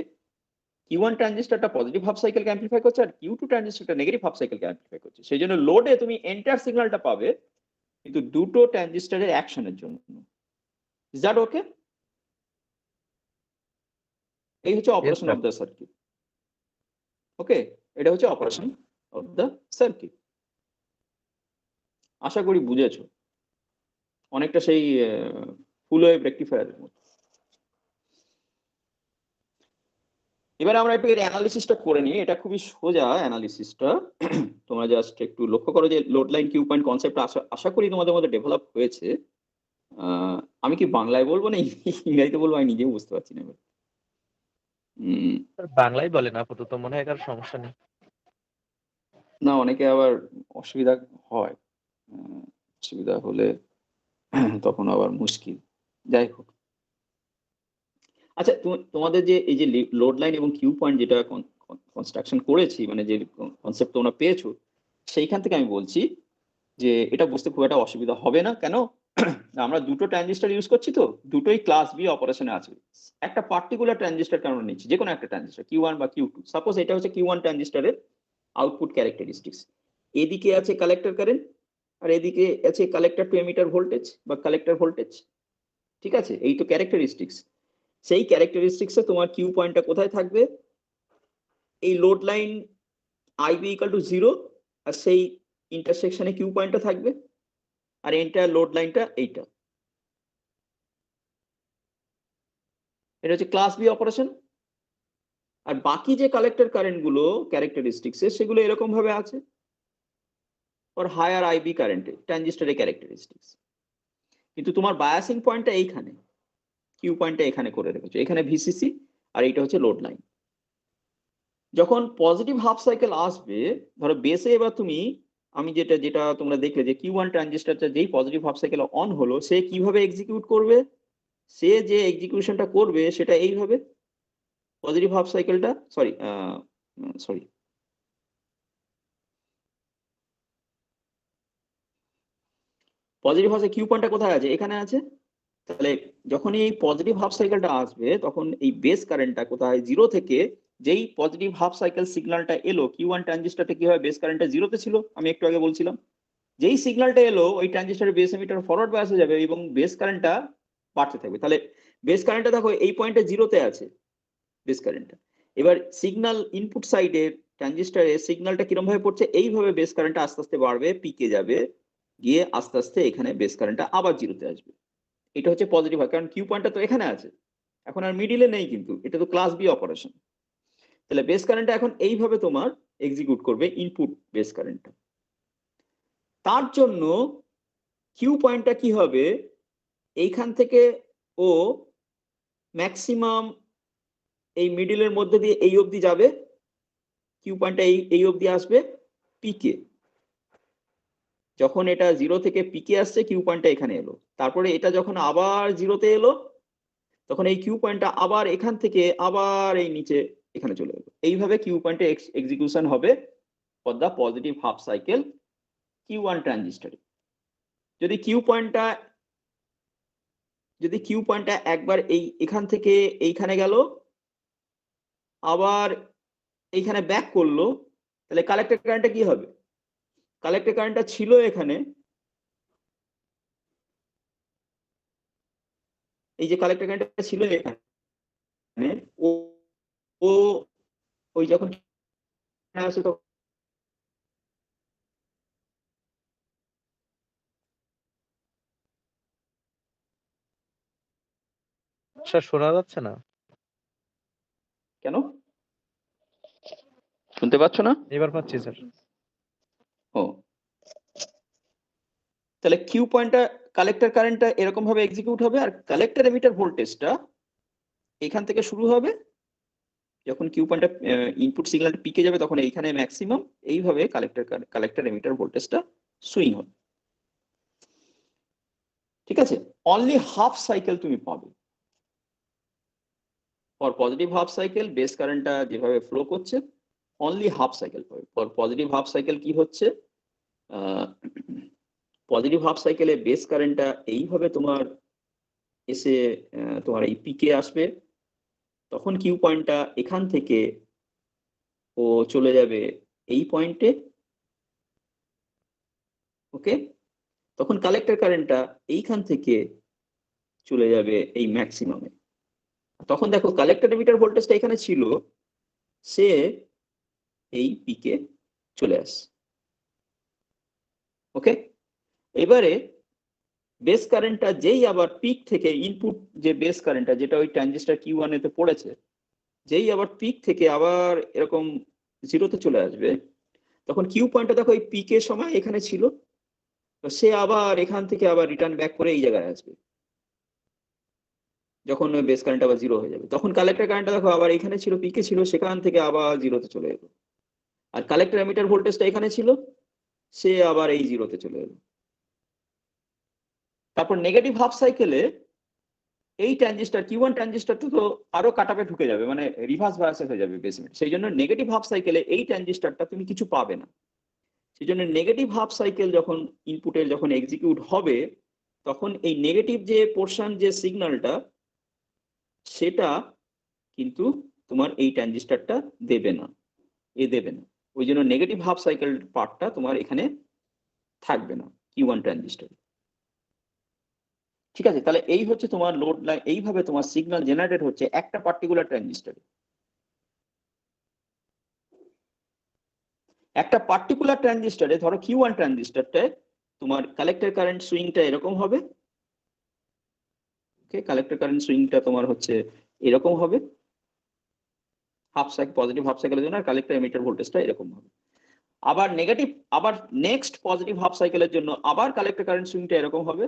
কিউ1 ট্রানজিস্টরটা পজিটিভ হাফ সাইকেলকে অ্যাম্প্লিফাই করছে আর কিউ2 ট্রানজিস্টরটা নেগেটিভ হাফ সাইকেলকে অ্যাম্প্লিফাই করছে। সেই জন্য লোডে তুমি এন্টার সিগন্যালটা পাবে, কিন্তু দুটো ট্রানজিস্টরের অ্যাকশনের জন্য। Is that okay? এই হচ্ছে অপারেশন অফ দ্য সার্কিট। ওকে, এটা হচ্ছে অপারেশন অফ দ্য সার্কিট। আশা করি বুঝেছো। অনেকটা সেই ফুল ওয়েভ রেকটিফায়ারের মতো। এবার আমরা একটু এর অ্যানালিসিসটা করে নিই। এটা খুবই সোজা অ্যানালিসিসটা। তোমরা জাস্ট একটু লক্ষ্য করো যে load line Q point concept আশা করি তোমাদের মধ্যে ডেভেলপ হয়েছে। আমি কি বাংলায় বলবো না ইংরেজিতে বলবো, আমি নিজেও বুঝতে পারছি না। বাংলায় বলেন আপাতত, মনে হয় কারো সমস্যা নেই। না, অনেকে আবার অসুবিধা হয়, অসুবিধা হলে তখন আবার মুশকিল। যাই হোক, আচ্ছা তোমাদের যে এই যে লোড লাইন এবং কিউ পয়েন্ট যেটা কনস্ট্রাকশন করেছি, মানে যে কনসেপ্ট তোমরা পেয়েছো, সেইখান থেকে আমি বলছি যে এটা বুঝতে খুব একটা অসুবিধা হবে না। কেন? আমরা দুটো ট্রানজিস্টর ইউজ করছি, তো দুটোই ক্লাস বি অপারেশনে আছে। একটা পার্টিকুলার ট্রানজিস্টর কারণ নিচ্ছি, যে কোনো একটা ট্রানজিস্টর কিউ1 বা কিউ2। সাপোজ এটা হচ্ছে কিউ1 ট্রানজিস্টরের আউটপুট ক্যারেক্টারিস্টিক্স। এদিকে আছে কালেক্টর কারেন্ট আর এদিকে আছে কালেক্টর টু এমিটার ভোল্টেজ বা কালেক্টর ভোল্টেজ। ঠিক আছে, এই তো ক্যারেক্টারিস্টিক্স। সেই ক্যারেক্টারিস্টিক্সে তোমার কিউ পয়েন্টটা কোথায় থাকবে? এই load line IB equal to 0 আর সেই ইন্টারসেকশনে কিউ পয়েন্টটা থাকবে, আর এন্টায়ার লোড লাইনটা এইটা। এটা হচ্ছে ক্লাস বি অপারেশন। আর বাকি যে কালেক্টর কারেন্ট গুলো ক্যারেক্টারিস্টিক্সে, সেগুলো এরকম ভাবে আছে ফর হায়ার আইবি কারেন্টে ট্রানজিস্টরের ক্যারেক্টারিস্টিক্স। কিন্তু তোমার বায়াসিং পয়েন্টটা এইখানে, কিউ পয়েন্টটা এখানে করে রেখেছো, এখানে ভিসিসি আর এইটা হচ্ছে লোড লাইন। যখন পজিটিভ হাফ সাইকেল আসবে, ধরো বেসে এবার তুমি, আমি যেটা তোমরা দেখলে যে কিউ1 ট্রানজিস্টরটা যেই পজিটিভ হাফ সাইকেল অন হলো, সে কিভাবে এক্সিকিউট করবে? সে যে এক্সিকিউশনটা করবে সেটা এইভাবে, পজিটিভ হাফ সাইকেলটা সরি পজিটিভ হাফ কিউ পয়েন্টটা কোথায় আছে? এখানে আছে। তাহলে যখন এই পজিটিভ হাফ সাইকেলটা আসবে, তখন এই বেস কারেন্টটা কোথায়? 0 থেকে যেই পজিটিভ হাফ সাইকেল সিগন্যালটা এলো, কিউ1 ট্রানজিস্টরটা কি হয়? বেস কারেন্টটা 0-তে ছিল, আমি একটু আগে বলছিলাম। যেই সিগন্যালটা এলো, ওই ট্রানজিস্টরের বেস এমিটার ফরওয়ার্ড বায়াস হয়ে যাবে এবং বেস কারেন্টটা বাড়তে থাকবে। তাহলে বেস কারেন্টটা দেখো এই পয়েন্টে 0-তে আছে বেস কারেন্টটা। এবার সিগন্যাল ইনপুট সাইডের ট্রানজিস্টরের সিগন্যালটা কিরকম ভাবে পড়ছে? এইভাবে বেস কারেন্টটা আস্তে আস্তে বাড়বে, পিকে যাবে, গিয়ে আস্তে আস্তে এখানে বেস কারেন্টটা আবার 0-তে আসবে। এটা হচ্ছে পজিটিভ হয়, কারণ কিউ পয়েন্টটা তো এখানে আছে, এখন আর মিডিলে নেই, কিন্তু এটা তো ক্লাস বি অপারেশন। তাহলে বেস কারেন্টটা এখন এইভাবে তোমার এক্সিকিউট করবে ইনপুট বেস কারেন্টটা। তার জন্য কিউ পয়েন্টটা কি হবে? এইখান থেকে ও ম্যাক্সিমাম এই মিডিলের মধ্যে দিয়ে এই অবধি যাবে, কিউ পয়েন্টটা এই অবধি আসবে পিকে। যখন এটা 0 থেকে পিকে আসছে, কিউ পয়েন্টটা এখানে এলো। তারপরে এটা যখন আবার 0-তে এলো, তখন এই কিউ পয়েন্টটা আবার এখান থেকে আবার এই নিচে এখানে চলে এলো। এইভাবে কিউ পয়েন্টে এক্সিকিউশন হবে for the positive half cycle কিউ1 ট্রানজিস্টরে। যদি কিউ পয়েন্টটা যদি কিউ পয়েন্টটা একবার এখান থেকে এইখানে গেল, আবার এইখানে ব্যাক করলো, তাহলে কালেক্টর কারেন্টটা কি হবে? কালেক্টর কারেন্টটা ছিল এখানে, এই যে কালেক্টর কারেন্টটা ছিল এখানে, ও ও ওই যখন আসে তখন স্যার শোনা যাচ্ছে না। কেন শুনতে পাচ্ছ না? এবার পাচ্ছি স্যার। ও, তাহলে কিউ পয়েন্টটা কালেক্টর কারেন্টটা এরকম ভাবে এক্সিকিউট হবে, আর কালেক্টর এমিটার ভোল্টেজটা এখান থেকে শুরু হবে, যখন কিউ পয়েন্টটা ইনপুট সিগন্যালটা পিকে যাবে তখন এইখানে ম্যাক্সিমাম, এইভাবে কালেক্টর এমিটার ভোল্টেজটা সুইং হবে। ঠিক আছে, অনলি হাফ সাইকেল তুমি পাবে। For positive half cycle base কারেন্টটা যেভাবে ফ্লো করছে অনলি হাফ সাইকেল পাবে। ফর পজিটিভ হাফ সাইকেল কি হচ্ছে, পজিটিভ হাফ সাইকেলে বেস কারেন্টটা এইভাবে তোমার এসে তোমার এই পিকে আসবে, তখন কিউ পয়েন্টটা এখান থেকে ও চলে যাবে এই পয়েন্টে। ওকে, তখন কালেক্টর কারেন্টটা এইখান থেকে চলে যাবে এই ম্যাক্সিমামে। তখন দেখো কালেক্টর এমিটার ভোল্টেজটা এখানে ছিল, সে এই পিকে চলে আসে। ওকে, এবারে বেস কারেন্টটা যেই আবার পিক থেকে ইনপুট যে বেস কারেন্টটা যেটা ওই ট্রানজিস্টর কিউ ওয়ান এতে পড়েছে, যেই আবার পিক থেকে আবার এরকম জিরোতে চলে আসবে, তখন কিউ পয়েন্টটা দেখো এই পিকের সময় এখানে ছিল, তো সে আবার এখান থেকে আবার রিটার্ন ব্যাক করে এই জায়গায় আসবে। যখন বেস কারেন্ট আবার জিরো হয়ে যাবে তখন কালেক্টর কারেন্টটা দেখো আবার এখানে ছিল, পিকে ছিল, সেখান থেকে আবার জিরোতে চলে এলো। আর কালেক্টর এমিটার ভোল্টেজটা এখানে ছিল, সে আবার এই জিরোতে চলে এলো। তারপর নেগেটিভ হাফ সাইকেলে এই ট্রানজিস্টর কিউ ওয়ান ট্রানজিস্টরটা তো আরো কাটাপে ঢুকে যাবে, মানে রিভার্স বায়াসে হয়ে যাবে বেসমেন্ট। সেই জন্য নেগেটিভ হাফ সাইকেলে এই ট্রানজিস্টরটা তুমি কিছু পাবে না। সেই জন্য নেগেটিভ হাফ সাইকেল যখন ইনপুটের যখন এক্সিকিউট হবে, তখন এই নেগেটিভ যে পোর্শন যে সিগন্যালটা সেটা কিন্তু তোমার এই ট্রানজিস্টরটা দেবে না, দেবে না। ওই জন্য নেগেটিভ হাফ সাইকেল পার্টটা তোমার এখানে থাকবে না কিউ ওয়ান ট্রানজিস্টর। ঠিক আছে, তাহলে এই হচ্ছে তোমার লোড লাইন, এইভাবে তোমার সিগন্যাল জেনারেট হচ্ছে একটা পার্টিকুলার ট্রানজিস্টরে। একটা পার্টিকুলার ট্রানজিস্টরে ধরো কিউ ওয়ান ট্রানজিস্টরটায় তোমার কালেক্টর কারেন্ট সুইংটা এরকম হবে। ওকে, কালেক্টর কারেন্ট সুইংটা তোমার হচ্ছে এরকম হবে হাফ সাইকেল, পজিটিভ হাফ সাইকেলের জন্য, আর কালেক্টর এমিটার ভোল্টেজটা এরকম হবে। আবার নেগেটিভ, আবার নেক্সট পজিটিভ হাফ সাইকেলের জন্য আবার কালেক্টর কারেন্ট সুইংটা এরকম হবে,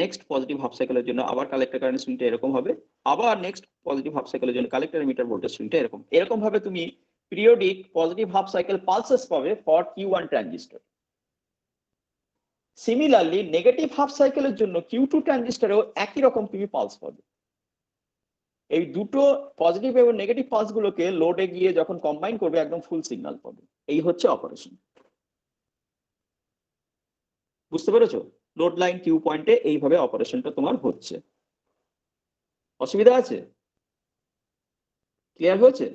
নেক্সট পজিটিভ হাফ সাইকেলের জন্য আবার কালেক্টর কারেন্ট সুইংটা এরকম হবে, আবার নেক্সট পজিটিভ হাফ সাইকেলের জন্য কালেক্টর এমিটার ভোল্টেজ সুইংটা এরকম। এরকম ভাবে তুমি periodic positive half cycle pulses পাবে for Q one transistor. Similarly negative half সাইকেলের জন্য কিউ টু ট্রানজিস্টরেও একই রকম তুমি পালস পাবে। এই দুটো পজিটিভ এবং নেগেটিভ পালস গুলোকে লোডে গিয়ে যখন কম্বাইন করবে একদম ফুল সিগন্যাল পাবে। এই হচ্ছে অপারেশন। বুঝতে পেরেছো? লোড লাইন কিউ পয়েন্টে এইভাবে অপারেশনটা তোমার হচ্ছে। অসুবিধা আছে? ক্লিয়ার হয়েছে?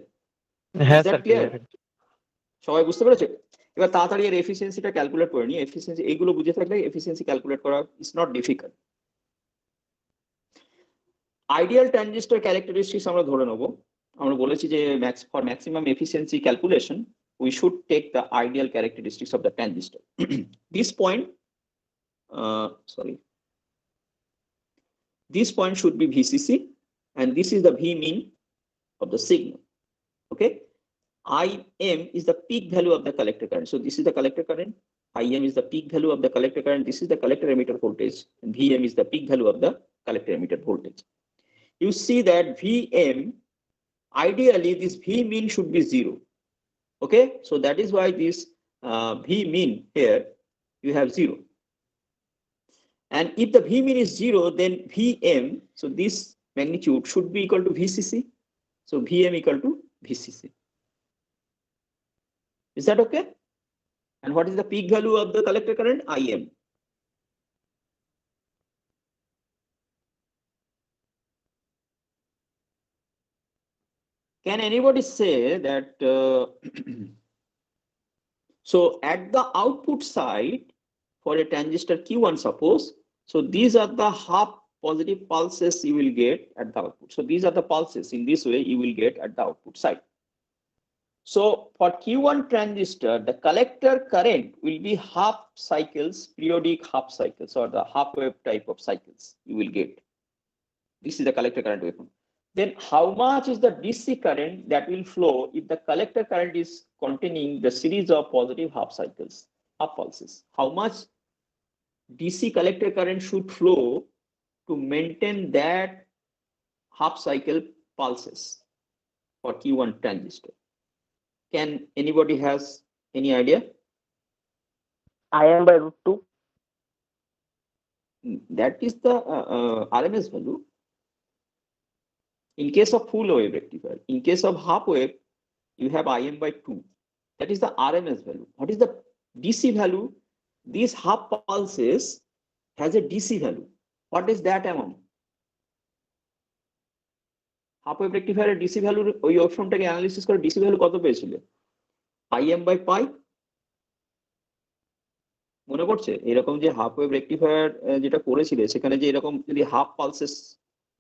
হ্যাঁ Is that sir clear? Clear. সবাই বুঝতে পেরেছে? এবার তাড়াতাড়ি এর এফিসিয়েন্সিটা ক্যালকুলেট করে নিই। এফিসিয়েন্সি এইগুলো বুঝে থাকলে এফিসিয়েন্সি ক্যালকুলেট করা is not difficult. Ideal transistor characteristics আমরা ধরে নেব। আমরা বলেছি যে for maximum efficiency calculation we should take the ideal characteristics of the transistor. This point, this point should be VCC, and this is the V mean of the signal. Okay, IM is the peak value of the collector current. So this is the collector current. IM is the peak value of the collector current. This is the collector emitter voltage, and VM is the peak value of the collector emitter voltage. You see that VM, ideally this V mean should be 0. Okay, so that is why this V mean here you have 0. And if the V mean is 0, then VM, so this magnitude should be equal to VCC. So VM equal to VCC. Is that okay? And what is the peak value of the collector current? IM. can anybody say that so at the output side for a transistor Q1, suppose, so these are the half positive pulses you will get at the output. So these are the pulses in this way you will get at the output side. So for Q1 transistor, the collector current will be half cycles, periodic half cycles, or the half wave type of cycles you will get. This is the collector current waveform. Then how much is the DC current that will flow if the collector current is containing the series of positive half cycles, half pulses? How much DC collector current should flow to maintain that half cycle pulses for Q1 transistor? Can anybody has any idea? Im by root 2. That is the RMS value. In case of full wave rectifier, in case of half wave, you have Im by 2. That is the RMS value. What is the DC value? These half pulses has a DC value. What is that amount? Half wave রেকটিফায়ারের DC ভ্যালুর ওই অপশনটাকে analysis করে DC value কত পেয়েছিল? Im by পাই মনে পড়ছে? এরকম যে হাফ ওয়েভ রেকটিফায়ার যেটা করেছিল সেখানে যে এরকম যদি হাফ পালসেস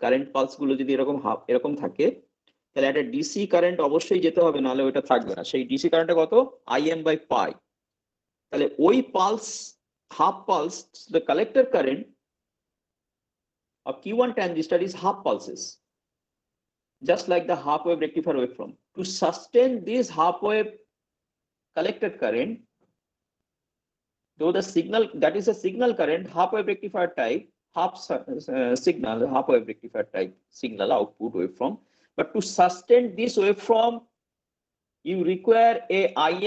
কারেন্ট পালস গুলো যদি এরকম থাকে তাহলে একটা ডিসি কারেন্ট অবশ্যই যেতে হবে, নাহলে ওইটা থাকবে না। সেই ডিসি কারেন্টটা কত? Im by পাই। তাহলে ওই pulse half pulse, the collector current of Q1 transistor is half pulses, just like the half wave rectifier waveform. To sustain this half wave collector current, though the signal, that is a signal current, half wave rectifier type, half signal, half wave rectifier type signal output waveform. But to sustain this waveform, you require a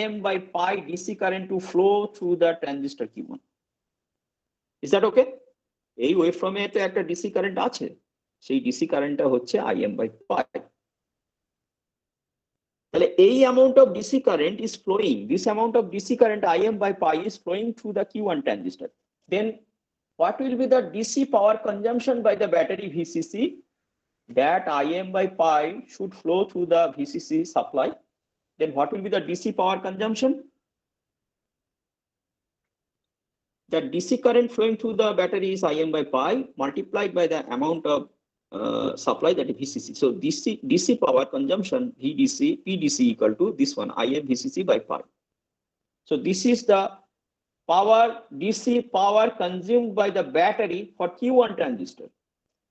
Im by pi DC current to flow through the transistor Q1. Is that okay? এই ওয়েভফর্মে তো একটা DC current আছে, সেই DC কারেন্টটা হচ্ছে Im by pi. তাহলে এই amount of DC current is flowing, this amount of DC current Im by pi is flowing through the Q1 transistor. Then what will be the DC power consumption by the battery VCC? That Im by pi should flow through the VCC supply. Then what will be the DC power consumption? The DC current flowing through the battery is Im by pi multiplied by the amount of supply, that is VCC. So DC power consumption PDC equal to this one, Im VCC by pi. So this is the power, DC power consumed by the battery for Q1 transistor.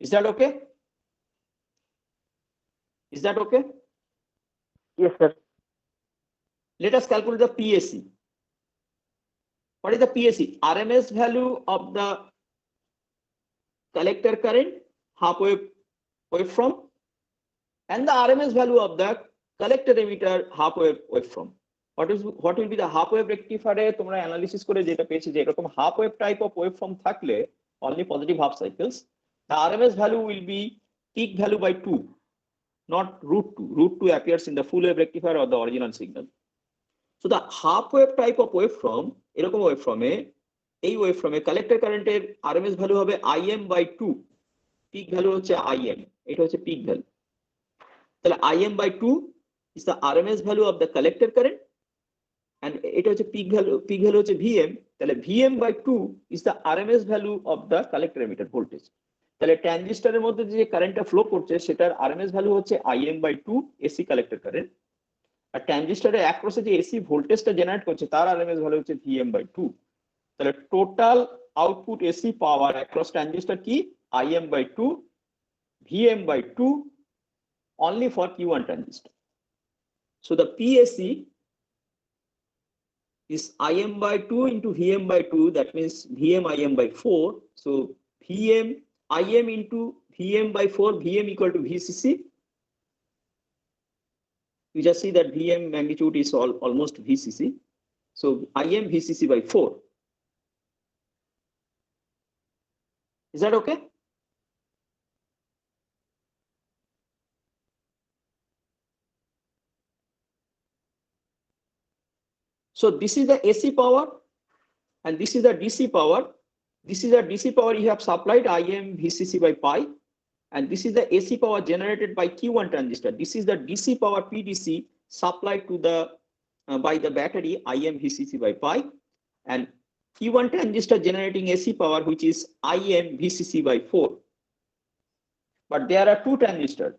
Is that okay? Is that okay? Yes, sir. Let us calculate the PAC. What is the PAC? RMS value of the collector current, half wave waveform, and the RMS value of the collector emitter half wave waveform. What will be the half wave rectifier? তোমরা analysis করে যেটা পেয়েছি যে এরকম half wave type of waveform থাকলে only positive half cycles, the RMS value will be peak value by 2, not root 2. Root 2 appears in the full wave rectifier or the original signal. So the half wave type of waveform, এরকম ওয়েভফর্মে, এই ওয়েভফর্মে collector কারেন্টের RMS value হবে Im by 2, pick value হচ্ছে Im, এটা হচ্ছে pick value. তাহলে Im by 2 is the RMS value of the collector current, and এটা হচ্ছে পিক ভ্যালু হচ্ছে Vm, তাহলে Vm by 2 is the RMS value of the collector emitter voltage. তাহলে ট্রানজিস্টরের মধ্যে যে কারেন্টটা ফ্লো করছে সেটার আরএমএস ভ্যালু হচ্ছে Im by 2 AC collector current, আর ট্রানজিস্টরের অ্যাক্রসে যে এসি ভোল্টেজটা জেনারেট করছে তার আরএমএস ভ্যালু হচ্ছে Vm by 2। তাহলে total output AC power across transistor কি? Im by 2, Vm by 2 only for Q1 transistor. So the PAC is Im by 2 into Vm by 2, that means Vm Im by 4. So Vm Im into Vm by 4, Vm equal to VCC. You just see that Vm magnitude is almost VCC. So Im VCC by 4. Is that okay? So this is the AC power and this is the DC power. This is the DC power you have supplied Im VCC by pi, and this is the AC power generated by Q1 transistor. This is the DC power PDC supplied to the by the battery IM VCC by pi, and Q1 transistor generating AC power, which is IM VCC by 4. But there are two transistors.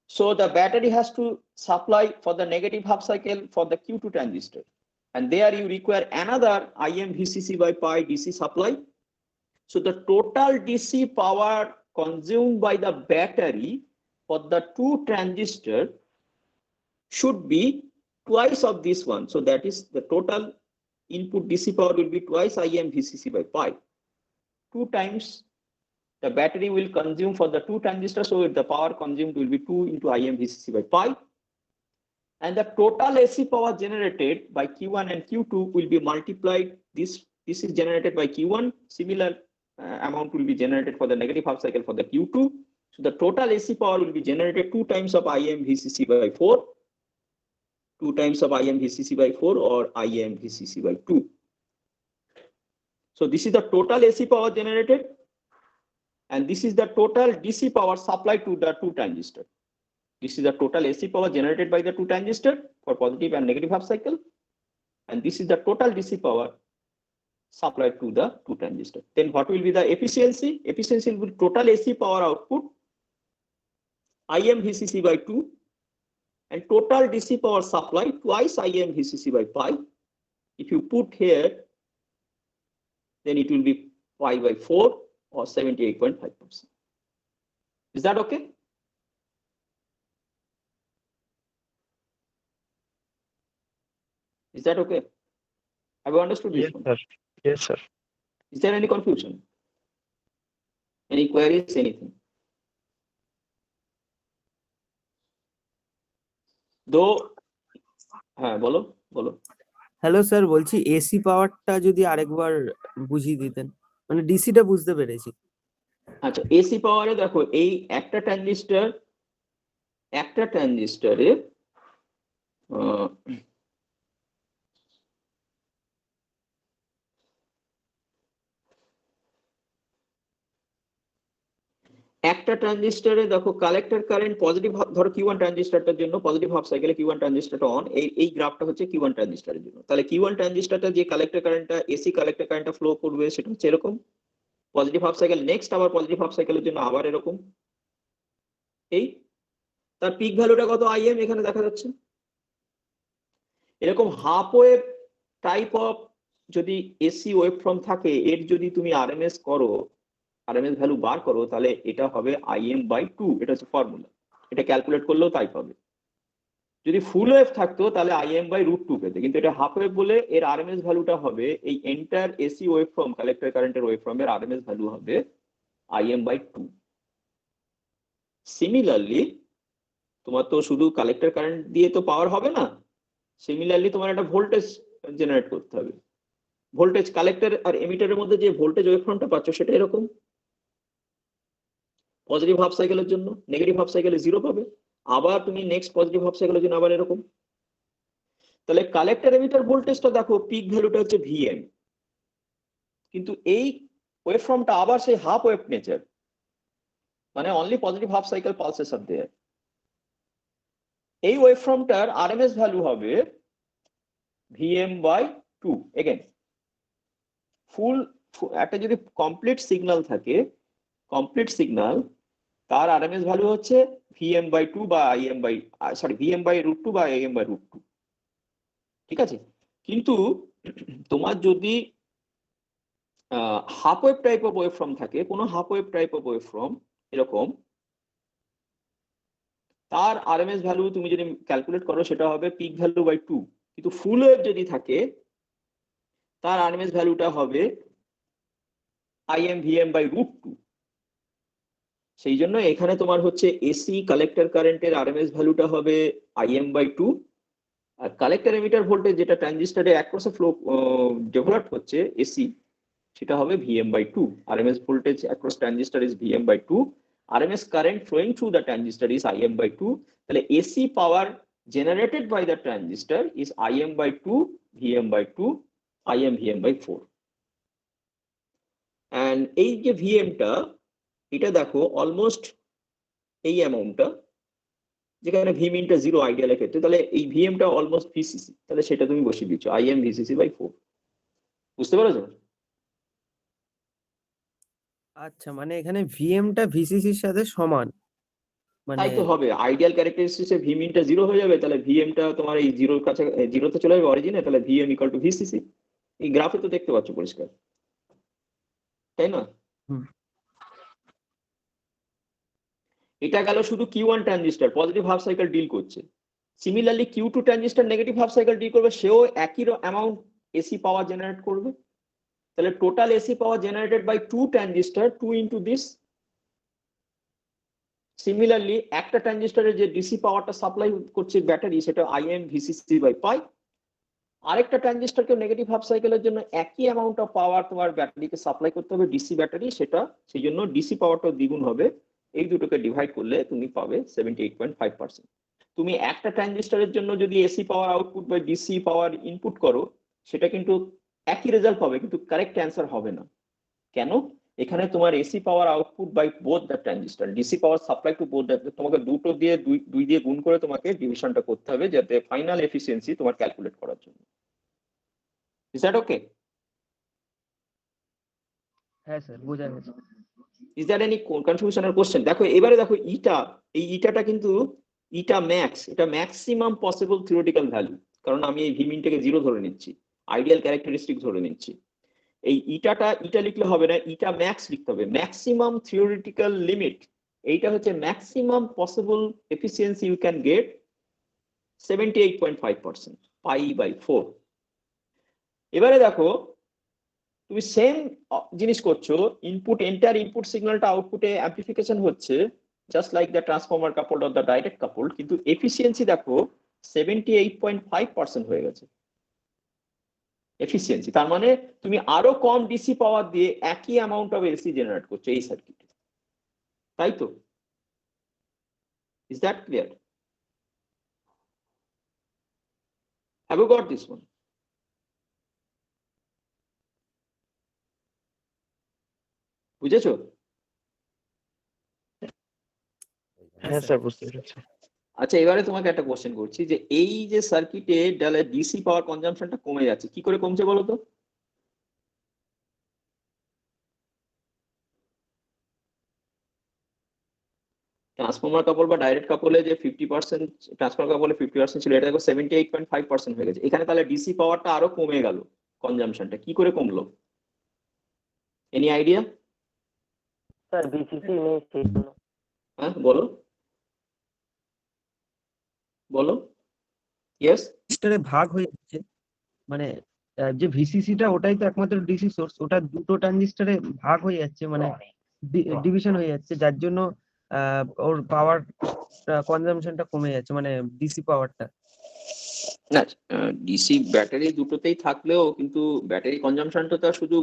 So the battery has to supply for the negative half cycle for the Q2 transistor. And there you require another IM VCC by pi DC supply. So the total DC power consumed by the battery for the two transistors should be twice of this one. So that is the total input DC power will be twice IM VCC by pi. 2 times the battery will consume for the two transistors, so the power consumed will be 2 into IM VCC by pi. And the total AC power generated by Q1 and Q2 will be multiplied. This is generated by Q1. Similar amount will be generated for the negative half cycle for the Q2. So the total AC power will be generated 2 times of IM VCC by 4. 2 times of IM VCC by 4 or IM VCC by 2. So this is the total AC power generated, and this is the total DC power supplied to the two transistors. This is the total AC power generated by the two transistors for positive and negative half cycle, and this is the total DC power supplied to the two transistors. Then what will be the efficiency? Efficiency will be total AC power output IM VCC by 2 and total DC power supply twice IM VCC by pi. If you put here, then it will be pi by 4 or 78.5%. Is that okay? Is that okay? Have you understood this one? Sir. Yes, sir. Is there any confusion? Any queries? Anything? Though, বলো বলো। Hello sir, বলছি AC পাওয়ারটা যদি আরেকবার বুঝিয়ে দিতেন, মানে ডিসিটা বুঝতে পেরেছি। আচ্ছা, এসি পাওয়ারে দেখো এই একটা ট্রানজিস্টরে একটা ট্রানজিস্টরে দেখো কালেক্টর কারেন্ট পজিটিভ, ধরো Q1 ট্রানজিস্টরটার জন্য পজিটিভ হাফ সাইকেলে Q1 ট্রানজিস্টরটা অন, এই গ্রাফটা হচ্ছে Q1 ট্রানজিস্টরের জন্য। তাহলে Q1 ট্রানজিস্টরটা যে কালেক্টর কারেন্টটা এসি কালেক্টর কারেন্টটা ফ্লো করবে সেটা হচ্ছে এরকম পজিটিভ হাফ সাইকেল, নেক্সট আবার পজিটিভ হাফ সাইকেলের জন্য আবার এরকম, এই তার পিক ভ্যালুটা কত IM এখানে দেখা যাচ্ছে। এরকম হাফ ওয়েভ টাইপ অফ যদি এসি ওয়েভ ফর্ম থাকে, এর যদি তুমি আরএমএস করো, আরএমএস ভ্যালু বার করো, তাহলে এটা হবে IM বাই 2। এটা হচ্ছে ফর্মুলা, এটা ক্যালকুলেট করলেও তাই পাবে। যদি ফুল ওয়েভ থাকতো তাহলে IM বাই √2 পেতে, কিন্তু এটা হাফ ওয়েভ বলে এর আরএমএস ভ্যালুটা হবে, এই enter AC wave form collector কারেন্টের ওয়েভ ফর্মের আরএমএস ভ্যালু হবে IM বাই 2। সিমিলারলি তোমার তো শুধু কালেক্টর কারেন্ট দিয়ে তো পাওয়ার হবে না, সিমিলারলি তোমার একটা ভোল্টেজ জেনারেট করতে হবে। ভোল্টেজ কালেক্টর আর এমিটারের মধ্যে যে ভোল্টেজ ওয়েভ ফর্মটা পাচ্ছ সেটা এরকম, পজিটিভ হাফ সাইকেলের জন্য নেগেটিভ হাফ সাইকেলে 0 পাবে, আবার তুমি নেক্সট পজিটিভ হাফ সাইকেলের জন্য আবার এরকম। তাহলে কালেক্টর এমিটার ভোল্টেজটা দেখো পিক ভ্যালুটা হচ্ছে VM, কিন্তু এই ওয়েভ ফর্মটা আবার সেই হাফ ওয়েভ নেচার, মানে only positive half cycle pulses আর দেয়ার। এই ওয়েভ ফর্মটার আরএমএস ভ্যালু হবে VM বাই 2। এগেন ফুল একটা যদি কমপ্লিট সিগন্যাল থাকে, কমপ্লিট সিগন্যাল তার আরএমএস ভ্যালু হচ্ছে VM বাই 2 বা IM বাই VM বাই √2 বা IM বাই √2, ঠিক আছে। কিন্তু তোমার যদি half wave type of wave form থাকে, কোনো half wave type of wave form এরকম, তার আরএমএস ভ্যালু তুমি যদি ক্যালকুলেট করো সেটা হবে পিক ভ্যালু বাই 2। কিন্তু ফুল ওয়েভ যদি থাকে তার আরএমএস ভ্যালুটা হবে IM VM বাই √2। সেই জন্য এখানে তোমার হচ্ছে এসি কালেক্টর কারেন্টের আরএমএস ভ্যালুটা হবে IM বাই 2, আর কালেক্টর এমিটার ভোল্টেজ যেটা ট্রানজিস্টরে অ্যাক্রসে ফ্লো ডেভেলপ হচ্ছে এসি, সেটা হবে VM by 2। RMS voltage across transistor is VM by 2, RMS current flowing through the transistor is IM by 2. তাহলে AC power generated by the transistor is IM by 2, VM by 2, IM VM by 4. And এই যে VM টা, এটা দেখো almost এই অ্যামাউন্টটা, যেখানে V মিনটা 0 আইডিয়ালের ক্ষেত্রে, তাহলে এই ভিএমটা অলমোস্ট ভিসিসি, তাহলে সেটা তুমি বসিয়ে দিচ্ছ IM VCC by 4। বুঝতে পেরেছো? আচ্ছা, মানে এখানে ভিএমটা ভিসিসির সাথে সমান, মানে তাই তো হবে, আইডিয়াল ক্যারেক্টারিস্টিক্সে ভি মিনটা 0 হয়ে যাবে, তাহলে ভিএমটা তোমার এই 0 কাছে 0-তে চলে যাবে অরিজিনে, তাহলে ভিএম ইকুয়াল টু ভিসিসি। এই গ্রাফে তো দেখতে পাচ্ছ পরিষ্কার, তাই না? হুম। এটা গেল শুধু Q1 transistor positive half cycle deal করছে। Similarly Q2 transistor negative half cycle deal করবে, সেও একই অ্যামাউন্ট এসি পাওয়ার জেনারেট করবে। তাহলে total AC power generated by 2 transistor, 2 into this. Similarly একটা ট্রানজিস্টরের যে ডিসি পাওয়ারটা সাপ্লাই করছে ব্যাটারি, সেটা IM VCC বাই পাই। আরেকটা ট্রানজিস্টরকে নেগেটিভ হাফ সাইকেলের জন্য একই অ্যামাউন্ট অফ পাওয়ার তোমার ব্যাটারিকে সাপ্লাই করতে হবে, ডিসি ব্যাটারি, সেটা সেই জন্য ডিসি পাওয়ারটা দ্বিগুণ হবে। এই দুটোকে ডিভাইড করলে তুমি পাবে 78.5%। তুমি একটা ট্রানজিস্টরের জন্য যদি এসি পাওয়ার আউটপুট বা ডিসি পাওয়ার ইনপুট করো, সেটা কিন্তু একই রেজাল্ট পাবে, কিন্তু কারেক্ট অ্যান্সার হবে না। কেন? এখানে তোমার AC power output by both the transistor, DC power supply to both the, তোমাকে দুটো দিয়ে দুই দিয়ে গুণ করে তোমাকে ডিভিশনটা করতে হবে, যাতে ফাইনাল এফিসিয়েন্সি তোমার ক্যালকুলেট করার জন্য। Is that okay? হ্যাঁ স্যার, বোঝা গেছে। Is that any confusion or question? দেখো এবারে দেখো ইটা, এই ইটাটা কিন্তু ইটা ম্যাক্স, এটা ম্যাক্সিমাম পসিবল থিওরিটিক্যাল ভ্যালু, কারণ আমি এই ভিমিনটাকে 0 ধরে নিচ্ছি, আইডিয়াল ক্যারেক্টারিস্টিক ধরে নিচ্ছি। এই ইটা লিখলে হবে না, ইটা ম্যাক্স লিখতে হবে, ম্যাক্সিমাম থিওরিটিক্যাল লিমিট। এইটা হচ্ছে maximum possible efficiency you can get 78.5%, pi by 4। এবারে দেখো তুমি সেম জিনিস করছো, ইনপুট এন্টার ইনপুট সিগন্যালটা আউটপুটে অ্যাম্প্লিফিকেশন হচ্ছে, just like the transformer coupled or the direct coupled, কিন্তু এফিসিয়েন্সি দেখো 78.5% হয়ে গেছে এফিসিয়েন্সি। তার মানে তুমি আরো কম ডিসি পাওয়ার দিয়ে একই অ্যামাউন্ট অফ এসি জেনারেট করছো এই সার্কিটে, তাই তো? Is that clear? Have you got this one? বুঝেছো? হ্যাঁ স্যার, বুঝতে পেরেছি। আচ্ছা, এবারে তোমাকে একটা কোশ্চেন করছি, যে এই যে সার্কিটে ডিসি পাওয়ার কনজাম্পশনটা কমে যাচ্ছে, কি করে কমছে বলো তো? ট্রান্সফর্মার কাপল বা ডাইরেক্ট কাপলে যে 50%, ট্রান্সফর্মার কাপলে 50% ছিল, এটা দেখো 78.5% হয়ে গেছে। এখানে তাহলে ডিসি পাওয়ারটা আরো কমে গেল, কনজাম্পশনটা কি করে কমলো? Any idea? স্যার ভিসিসি নেই সেই জন্য। হ্যাঁ বলো বলো। ইয়েস। ট্রানজিস্টরে ভাগ হয়ে যাচ্ছে, মানে যে ভিসিসিটা ওটাই তো একমাত্র ডিসি সোর্স, ওটা দুটো ট্রানজিস্টরে ভাগ হয়ে যাচ্ছে, মানে ডিভিশন হয়ে যাচ্ছে, যার জন্য ওর পাওয়ার কনজাম্পশনটা কমে যাচ্ছে, মানে ডিসি পাওয়ারটা। না, ডিসি ব্যাটারি দুটোতেই থাকলেও কিন্তু ব্যাটারি কনজাম্পশনটা তো শুধু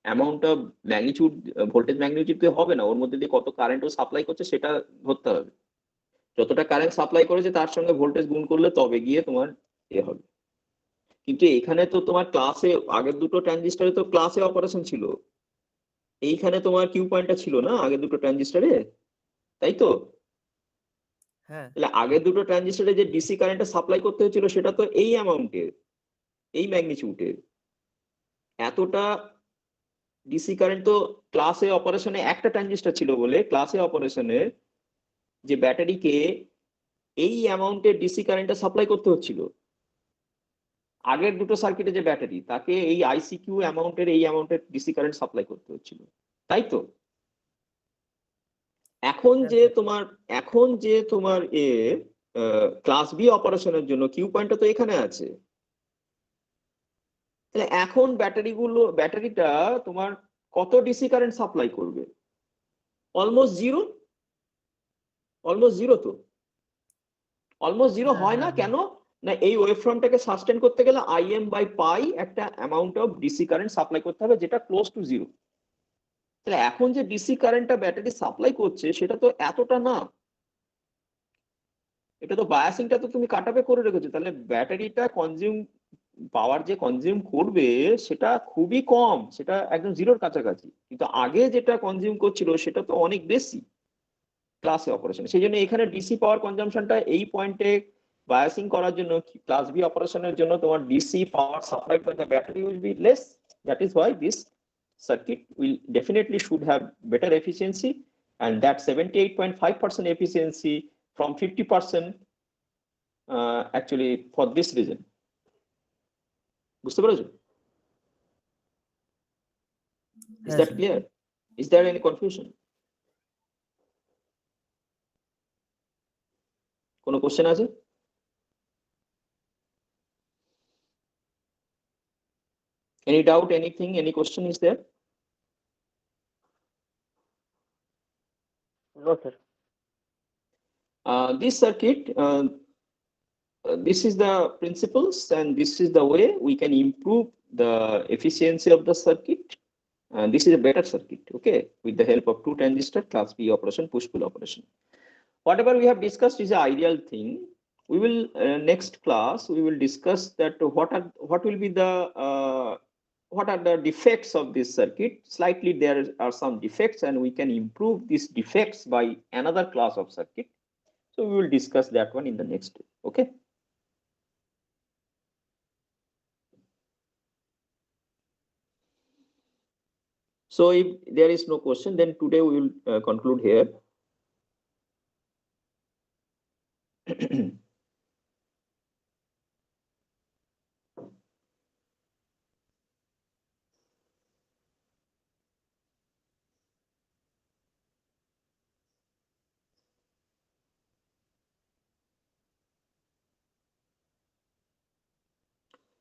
amount of magnitude, voltage magnitude হবে না, ওর মধ্যে দিয়ে কত কারেন্টও সাপ্লাই করছে সেটা ধরতে হবে। যতটা কারেন্ট সাপ্লাই করেছে তার সঙ্গে ভোল্টেজ গুণ করলে তবে গিয়ে তোমার এ হবে। কিন্তু এখানে তো তোমার ক্লাসে, আগের দুটো ট্রানজিস্টরে তো ক্লাসে অপারেশন ছিল, এইখানে তোমার কিউ পয়েন্টটা ছিল না আগের দুটো ট্রানজিস্টরে, তাই তো? হ্যাঁ, তাহলে আগের দুটো ট্রানজিস্টরে যে ডিসি কারেন্টটা সাপ্লাই করতে হচ্ছিল সেটা তো এই অ্যামাউন্টের, এই ম্যাগনিটিউডের। এতটা ডিসি কারেন্ট তো ক্লাসে অপারেশনে একটা ট্রানজিস্টর ছিল বলে ক্লাসে অপারেশনে যে ব্যাটারিকে এই অ্যামাউন্টের ডিসি কারেন্টটা সাপ্লাই করতে হচ্ছিল, আগের দুটো সার্কিটে যে ব্যাটারি তাকে এই আইসিকিউ অ্যামাউন্টের এই অ্যামাউন্টের ডিসি কারেন্ট সাপ্লাই করতে হচ্ছিল, তাই তো? এখন যে তোমার ক্লাস বি অপারেশনের জন্য কিউ পয়েন্টটা তো এখানে আছে, তাহলে এখন ব্যাটারিটা তোমার কত ডিসি কারেন্ট সাপ্লাই করবে? অলমোস্ট জিরো, অলমোস্ট জিরো তো, অলমোস্ট জিরো হয় না কেন? না, এই ওয়েভ ফ্রন্টটাকে সাস্টেন করতে গেলে IM বাই পাই একটা amount of DC current supply করতে হবে, যেটা ক্লোজ টু জিরো। তাহলে এখন যে ডিসি কারেন্টটা ব্যাটারি সাপ্লাই করছে সেটা তো এতটা না, এটা তো বায়াসিংটা তো তুমি কাট অফে করে রেখেছো, তাহলে ব্যাটারিটা কনজিউম পাওয়ার যে কনজিউম করবে সেটা খুবই কম, সেটা একদম জিরোর কাছাকাছি, কিন্তু আগে যেটা কনজিউম করছিল সেটা তো অনেক বেশি ক্লাসে অপারেশন। সেই জন্য এখানে ডিসি পাওয়ার কনজাম্পশনটা এই পয়েন্টে বায়াসিং করার জন্য ক্লাস বি অপারেশনের জন্য তোমার DC power supplied by the battery will be less. That is why this circuit will definitely should have better efficiency, and that 78.5% efficiency from 50% actually for this reason. বুঝতে পেরেছো? Is হ্যাঁ that sir. clear? Is there any confusion? কোনো question আছে? Any doubt, anything, any question is there? No, sir. This circuit, this is the principles and this is the way we can improve the efficiency of the circuit. And this is a better circuit, okay, with the help of two transistor class B operation, push-pull operation. Whatever we have discussed is an ideal thing. We will next class we will discuss that what will be the what are the defects of this circuit. Slightly there are some defects and we can improve these defects by another class of circuit. So we will discuss that one in the next day. Okay. So if there is no question, then today we will conclude here.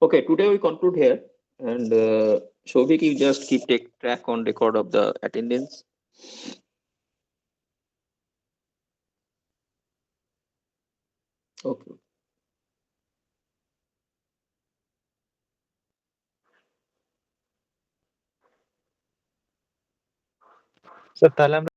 Okay, today we conclude here, and Shobhik, you just take track on record of the attendance. Okay. Sir তাহলে আমরা